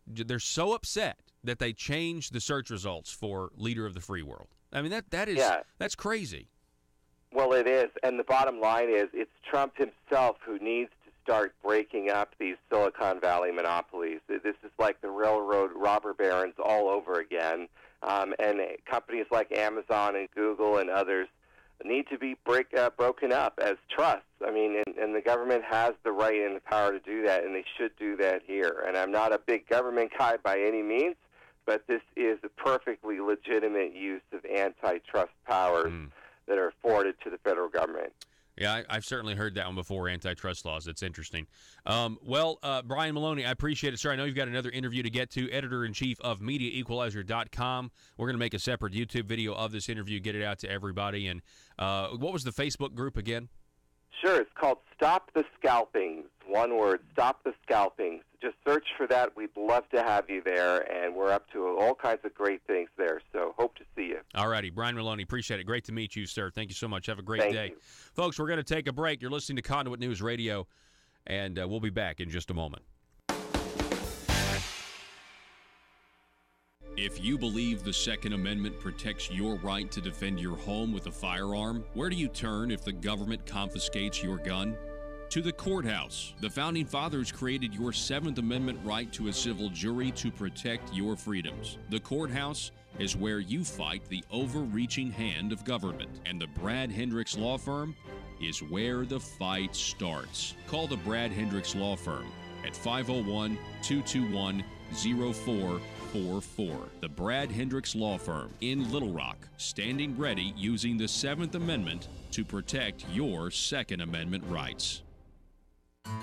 they're so upset that they change the search results for leader of the free world. I mean, that's crazy. Well, it is. And the bottom line is it's Trump himself who needs to start breaking up these Silicon Valley monopolies. This is like the railroad robber barons all over again. And companies like Amazon and Google and others need to be broken up as trusts. I mean, and the government has the right and the power to do that, and they should do that here. And I'm not a big government guy by any means, but this is a perfectly legitimate use of antitrust powers that are afforded to the federal government. Yeah, I've certainly heard that one before, antitrust laws. That's interesting. Brian Maloney, I appreciate it, sir. I know you've got another interview to get to, editor-in-chief of MediaEqualizer.com. We're going to make a separate YouTube video of this interview, get it out to everybody. And what was the Facebook group again? Sure, it's called Stop the Scalpings. One word, Stop the Scalpings. Just search for that. We'd love to have you there, and we're up to all kinds of great things there, so hope to see you. All righty, Brian Maloney, appreciate it. Great to meet you, sir. Thank you so much. Have a great day. You. Folks, we're going to take a break. You're listening to Conduit News Radio, and we'll be back in just a moment. If you believe the Second Amendment protects your right to defend your home with a firearm, where do you turn if the government confiscates your gun? To the courthouse. The Founding Fathers created your Seventh Amendment right to a civil jury to protect your freedoms. The courthouse is where you fight the overreaching hand of government. And the Brad Hendricks Law Firm is where the fight starts. Call the Brad Hendricks Law Firm at 501-221-0444. The Brad Hendricks Law Firm in Little Rock, standing ready using the Seventh Amendment to protect your Second Amendment rights.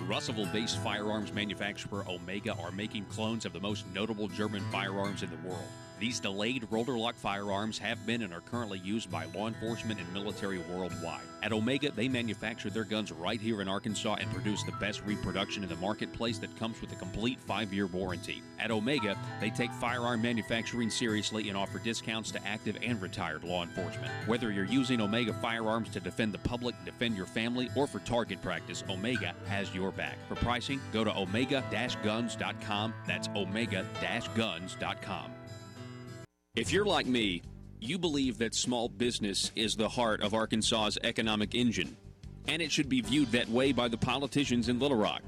Russellville-based firearms manufacturer Omega are making clones of the most notable German firearms in the world. These delayed roller lock firearms have been and are currently used by law enforcement and military worldwide. At Omega, they manufacture their guns right here in Arkansas and produce the best reproduction in the marketplace that comes with a complete 5-year warranty. At Omega, they take firearm manufacturing seriously and offer discounts to active and retired law enforcement. Whether you're using Omega firearms to defend the public, defend your family, or for target practice, Omega has your back. For pricing, go to omega-guns.com. That's omega-guns.com. If you're like me, you believe that small business is the heart of Arkansas's economic engine, and it should be viewed that way by the politicians in Little Rock.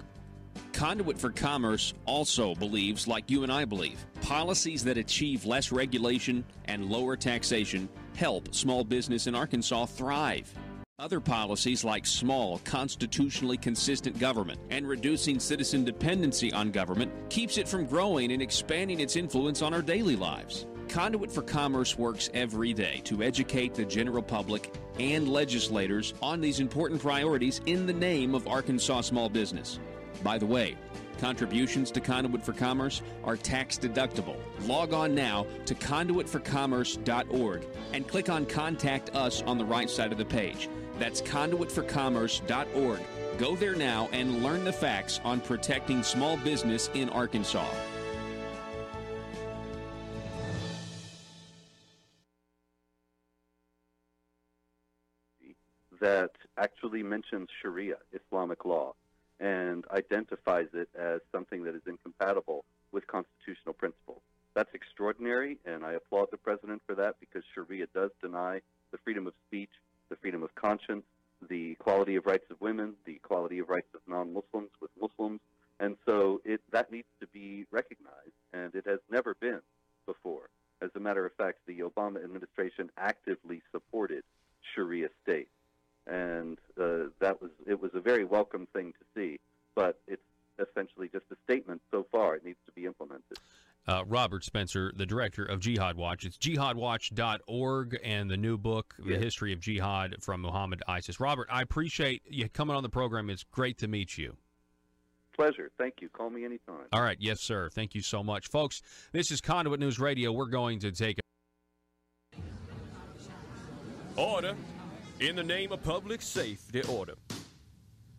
Conduit for Commerce also believes, like you and I believe, policies that achieve less regulation and lower taxation help small business in Arkansas thrive. Other policies like small, constitutionally consistent government and reducing citizen dependency on government keeps it from growing and expanding its influence on our daily lives. Conduit for Commerce works every day to educate the general public and legislators on these important priorities in the name of Arkansas small business. By the way, contributions to Conduit for Commerce are tax deductible. Log on now to conduitforcommerce.org and click on Contact Us on the right side of the page. That's conduitforcommerce.org. Go there now and learn the facts on protecting small business in Arkansas. That actually mentions Sharia, Islamic law, and identifies it as something that is incompatible with constitutional principles. That's extraordinary, and I applaud the president for that, because Sharia does deny the freedom of speech, the freedom of conscience, the equality of rights of women, the equality of rights of non-Muslims with Muslims, and so that needs to be recognized, and it has never been before. As a matter of fact, the Obama administration actively supported Sharia state. And it was a very welcome thing to see, but it's essentially just a statement so far. It needs to be implemented. Robert Spencer, the director of Jihad Watch. It's jihadwatch.org and the new book, The History of Jihad from Muhammad to ISIS. Robert, I appreciate you coming on the program. It's great to meet you. Pleasure. Thank you. Call me anytime. All right. Yes, sir. Thank you so much. Folks, this is Conduit News Radio. We're going to take Order. In the name of public safety, order.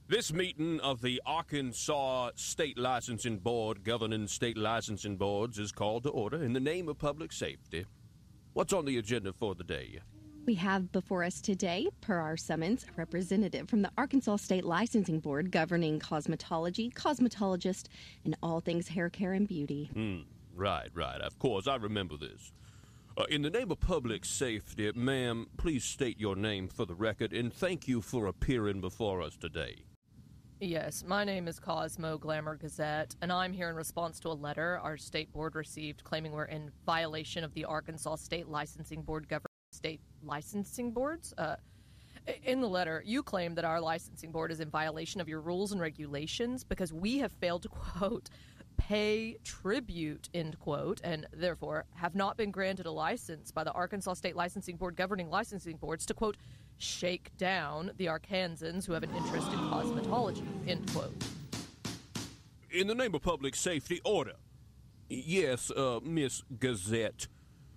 This meeting of the Arkansas State Licensing Board governing state licensing boards is called to order in the name of public safety. What's on the agenda for the day? We have before us today, per our summons, a representative from the Arkansas State Licensing Board governing cosmetology, cosmetologist, and all things hair care and beauty. Right. Of course, I remember this. In the name of public safety, ma'am, please state your name for the record, and thank you for appearing before us today. Yes, my name is Cosmo Glamour Gazette, and I'm here in response to a letter our state board received claiming we're in violation of the Arkansas State Licensing Board governing state licensing boards. In the letter, you claim that our licensing board is in violation of your rules and regulations because we have failed to, quote, pay tribute, end quote, and therefore have not been granted a license by the Arkansas State Licensing Board governing licensing boards to, quote, shake down the Arkansans who have an interest in cosmetology, end quote. In the name of public safety, order. Yes, Miss Gazette,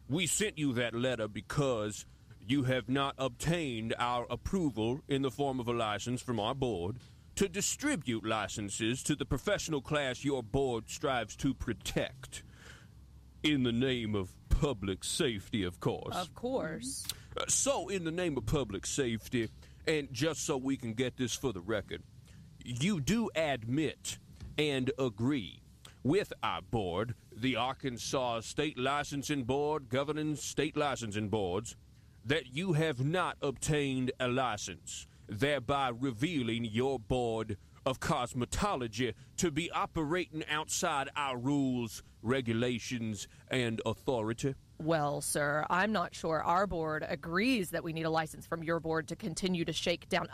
we sent you that letter because you have not obtained our approval in the form of a license from our board to distribute licenses to the professional class your board strives to protect. In the name of public safety, of course. Of course. So, in the name of public safety, and just so we can get this for the record, you do admit and agree with our board, the Arkansas State Licensing Board governing state licensing boards, that you have not obtained a license, thereby revealing your board of cosmetology to be operating outside our rules, regulations, and authority? Well, sir, I'm not sure our board agrees that we need a license from your board to continue to shake down,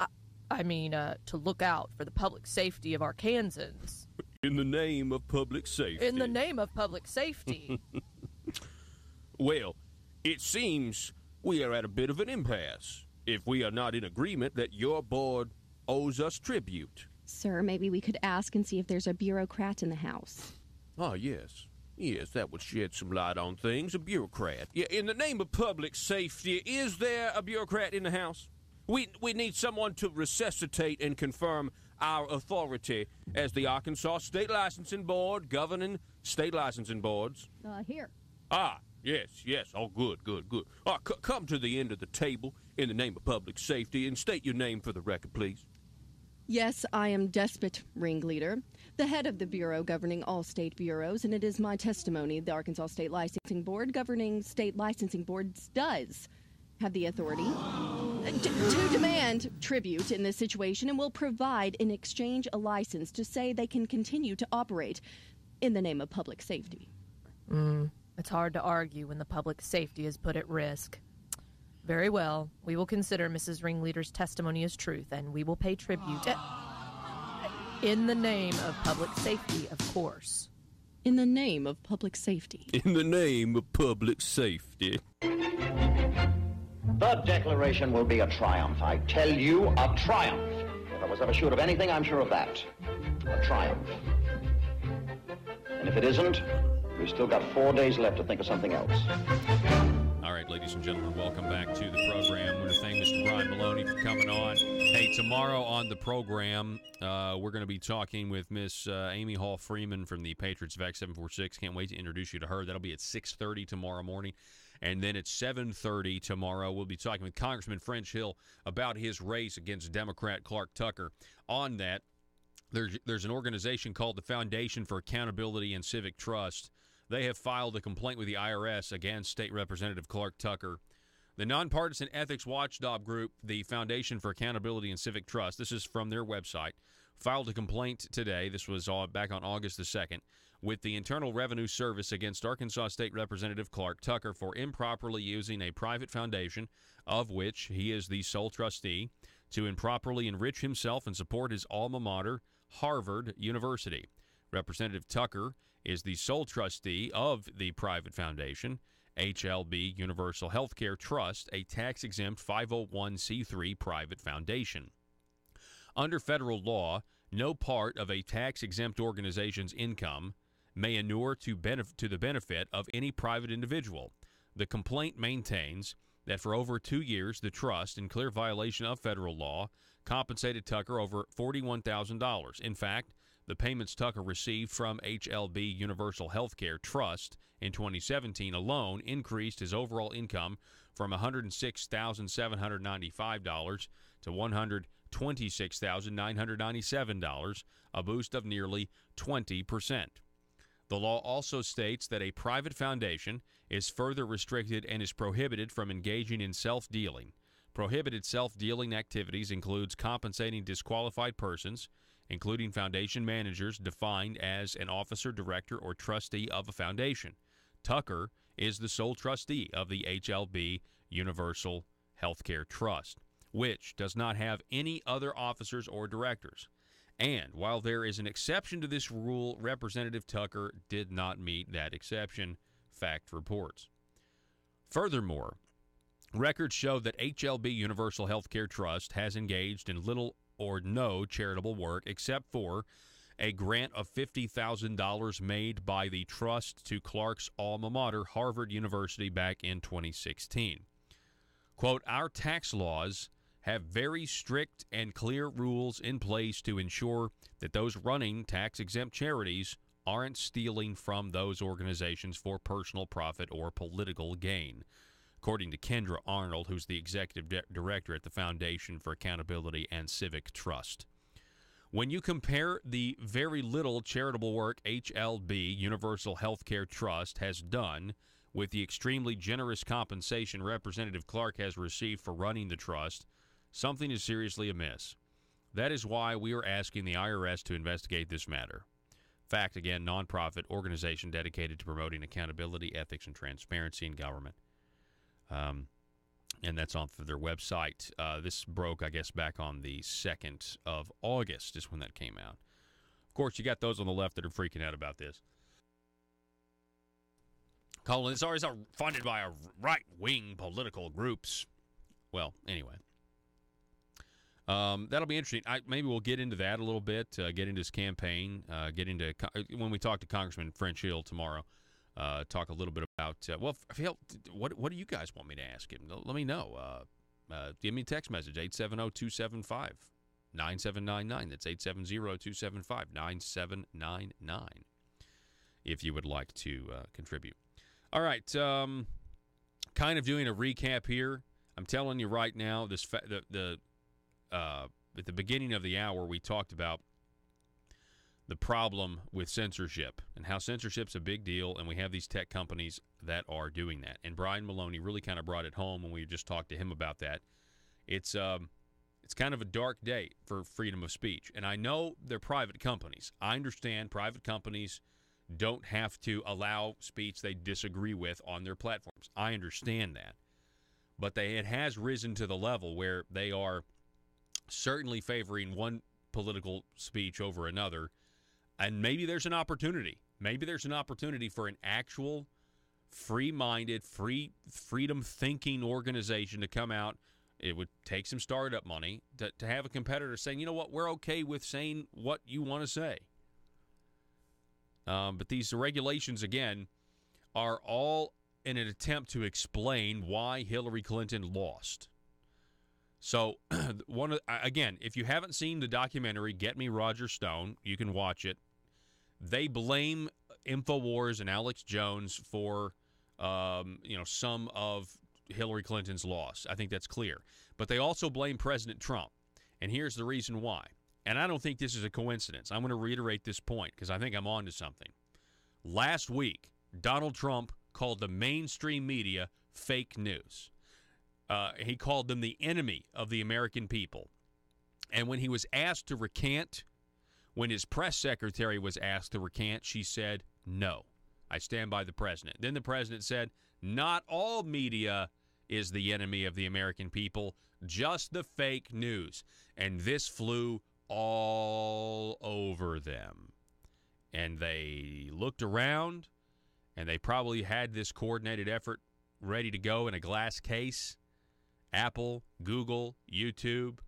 to look out for the public safety of Arkansans. In the name of public safety. In the name of public safety. Well, it seems we are at a bit of an impasse if we are not in agreement that your board owes us tribute. Sir, maybe we could ask and see if there's a bureaucrat in the house. Ah, yes. Yes, that would shed some light on things. A bureaucrat. Yeah, in the name of public safety, is there a bureaucrat in the House? We need someone to resuscitate and confirm our authority as the Arkansas State Licensing Board, governing state licensing boards. Here. Ah, yes. Oh, good. Come to the end of the table in the name of public safety and state your name for the record, please. Yes, I am Despot Ringleader, the head of the Bureau governing all state bureaus, and it is my testimony the Arkansas State Licensing Board governing state licensing boards does have the authority to demand tribute in this situation and will provide in exchange a license to say they can continue to operate in the name of public safety. It's hard to argue when the public safety is put at risk. Very well. We will consider Mrs. Ringleader's testimony as truth, and we will pay tribute in the name of public safety, of course. In the name of public safety. In the name of public safety. The declaration will be a triumph. I tell you, a triumph. If I was ever sure of anything, I'm sure of that. A triumph. And if it isn't, we've still got 4 days left to think of something else. All right, ladies and gentlemen, welcome back to the program. I want to thank Mr. Brian Maloney for coming on. Hey, tomorrow on the program, we're going to be talking with Miss Amy Hall Freeman from the Patriots VAC 746. Can't wait to introduce you to her. That'll be at 6:30 tomorrow morning. And then at 7:30 tomorrow, we'll be talking with Congressman French Hill about his race against Democrat Clark Tucker. On that, there's an organization called the Foundation for Accountability and Civic Trust. They have filed a complaint with the IRS against State Representative Clark Tucker. The nonpartisan ethics watchdog group, the Foundation for Accountability and Civic Trust, this is from their website, filed a complaint today. This was back on August the 2nd, with the Internal Revenue Service against Arkansas State Representative Clark Tucker for improperly using a private foundation, of which he is the sole trustee, to improperly enrich himself and support his alma mater, Harvard University. Representative Tucker is the sole trustee of the private foundation, HLB Universal Healthcare Trust, a tax-exempt 501c3 private foundation. Under federal law, no part of a tax-exempt organization's income may inure to the benefit of any private individual. The complaint maintains that for over 2 years, the trust, in clear violation of federal law, compensated Tucker over $41,000. In fact, the payments Tucker received from HLB Universal Healthcare Trust in 2017 alone increased his overall income from $106,795 to $126,997, a boost of nearly 20%. The law also states that a private foundation is further restricted and is prohibited from engaging in self-dealing. Prohibited self-dealing activities includes compensating disqualified persons, including foundation managers defined as an officer, director, or trustee of a foundation. Tucker is the sole trustee of the HLB Universal Healthcare Trust, which does not have any other officers or directors. And while there is an exception to this rule, Representative Tucker did not meet that exception, fact reports. Furthermore, records show that HLB Universal Healthcare Trust has engaged in little or no charitable work except for a grant of $50,000 made by the trust to Clark's alma mater, Harvard University, back in 2016. Quote, our tax laws have very strict and clear rules in place to ensure that those running tax-exempt charities aren't stealing from those organizations for personal profit or political gain, according to Kendra Arnold, who's the executive director at the Foundation for Accountability and Civic Trust. When you compare the very little charitable work HLB Universal Healthcare Trust has done with the extremely generous compensation Representative Clark has received for running the trust, something is seriously amiss. That is why we are asking the IRS to investigate this matter. Fact, again, nonprofit organization dedicated to promoting accountability, ethics, and transparency in government. And that's on their website. This broke, I guess, back on the 2nd of August is when that came out. Of course, you got those on the left that are freaking out about this. Colin, it's always funded by right-wing political groups. Well, anyway. That'll be interesting. Maybe we'll get into that a little bit, get into his campaign, get into when we talk to Congressman French Hill tomorrow. talk a little bit about, what do you guys want me to ask him? Let me know. Give me a text message, 870-275-9799. That's 870-275-9799 if you would like to contribute. All right, kind of doing a recap here. I'm telling you right now, at the beginning of the hour, we talked about the problem with censorship and how censorship's a big deal, and we have these tech companies that are doing that. And Brian Maloney really kind of brought it home when we just talked to him about that. It's kind of a dark day for freedom of speech. And I know they're private companies. I understand private companies don't have to allow speech they disagree with on their platforms. I understand that. But it has risen to the level where they are certainly favoring one political speech over another. And maybe there's an opportunity. Maybe there's an opportunity for an actual free-minded, freedom-thinking organization to come out. It would take some startup money to have a competitor saying, you know what, we're okay with saying what you want to say. But these regulations, again, are all in an attempt to explain why Hillary Clinton lost. So, again, if you haven't seen the documentary, Get Me Roger Stone, you can watch it. They blame InfoWars and Alex Jones for, some of Hillary Clinton's loss. I think that's clear. But they also blame President Trump. And here's the reason why. And I don't think this is a coincidence. I'm going to reiterate this point because I think I'm on to something. Last week, Donald Trump called the mainstream media fake news. He called them the enemy of the American people. And when he was asked to recant, when his press secretary was asked to recant, she said, no, I stand by the president. Then the president said, not all media is the enemy of the American people, just the fake news. And this flew all over them. And they looked around, and they probably had this coordinated effort ready to go in a glass case. Apple, Google, YouTube,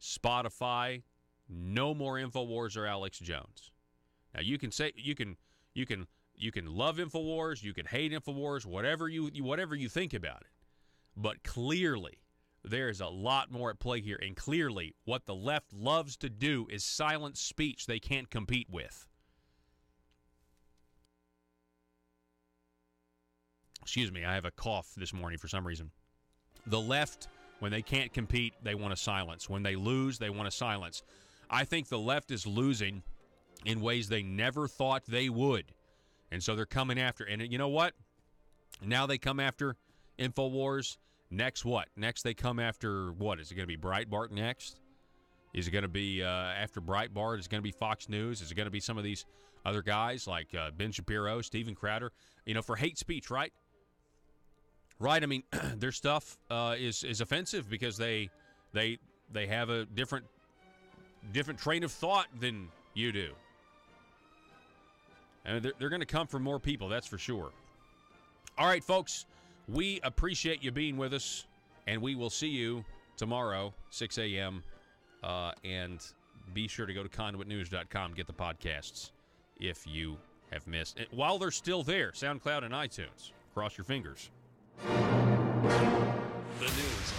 Spotify, no more InfoWars or Alex Jones. Now you can say you can love InfoWars, you can hate InfoWars, whatever you think about it. But clearly there's a lot more at play here, and clearly what the left loves to do is silence speech they can't compete with. Excuse me, I have a cough this morning for some reason. The left, when they can't compete, they want to silence. When they lose, they want to silence. I think the left is losing in ways they never thought they would. And so they're coming after. And you know what? Now they come after InfoWars. Next what? Next they come after what? Is it going to be Breitbart next? Is it going to be after Breitbart? Is it going to be Fox News? Is it going to be some of these other guys like Ben Shapiro, Steven Crowder? For hate speech, right? Right. I mean, their stuff is offensive because they have a different train of thought than you do. And they're going to come from more people, that's for sure. All right, folks, we appreciate you being with us, and we will see you tomorrow, 6 a.m., and be sure to go to conduitnews.com, get the podcasts if you have missed. While they're still there, SoundCloud and iTunes. Cross your fingers. The news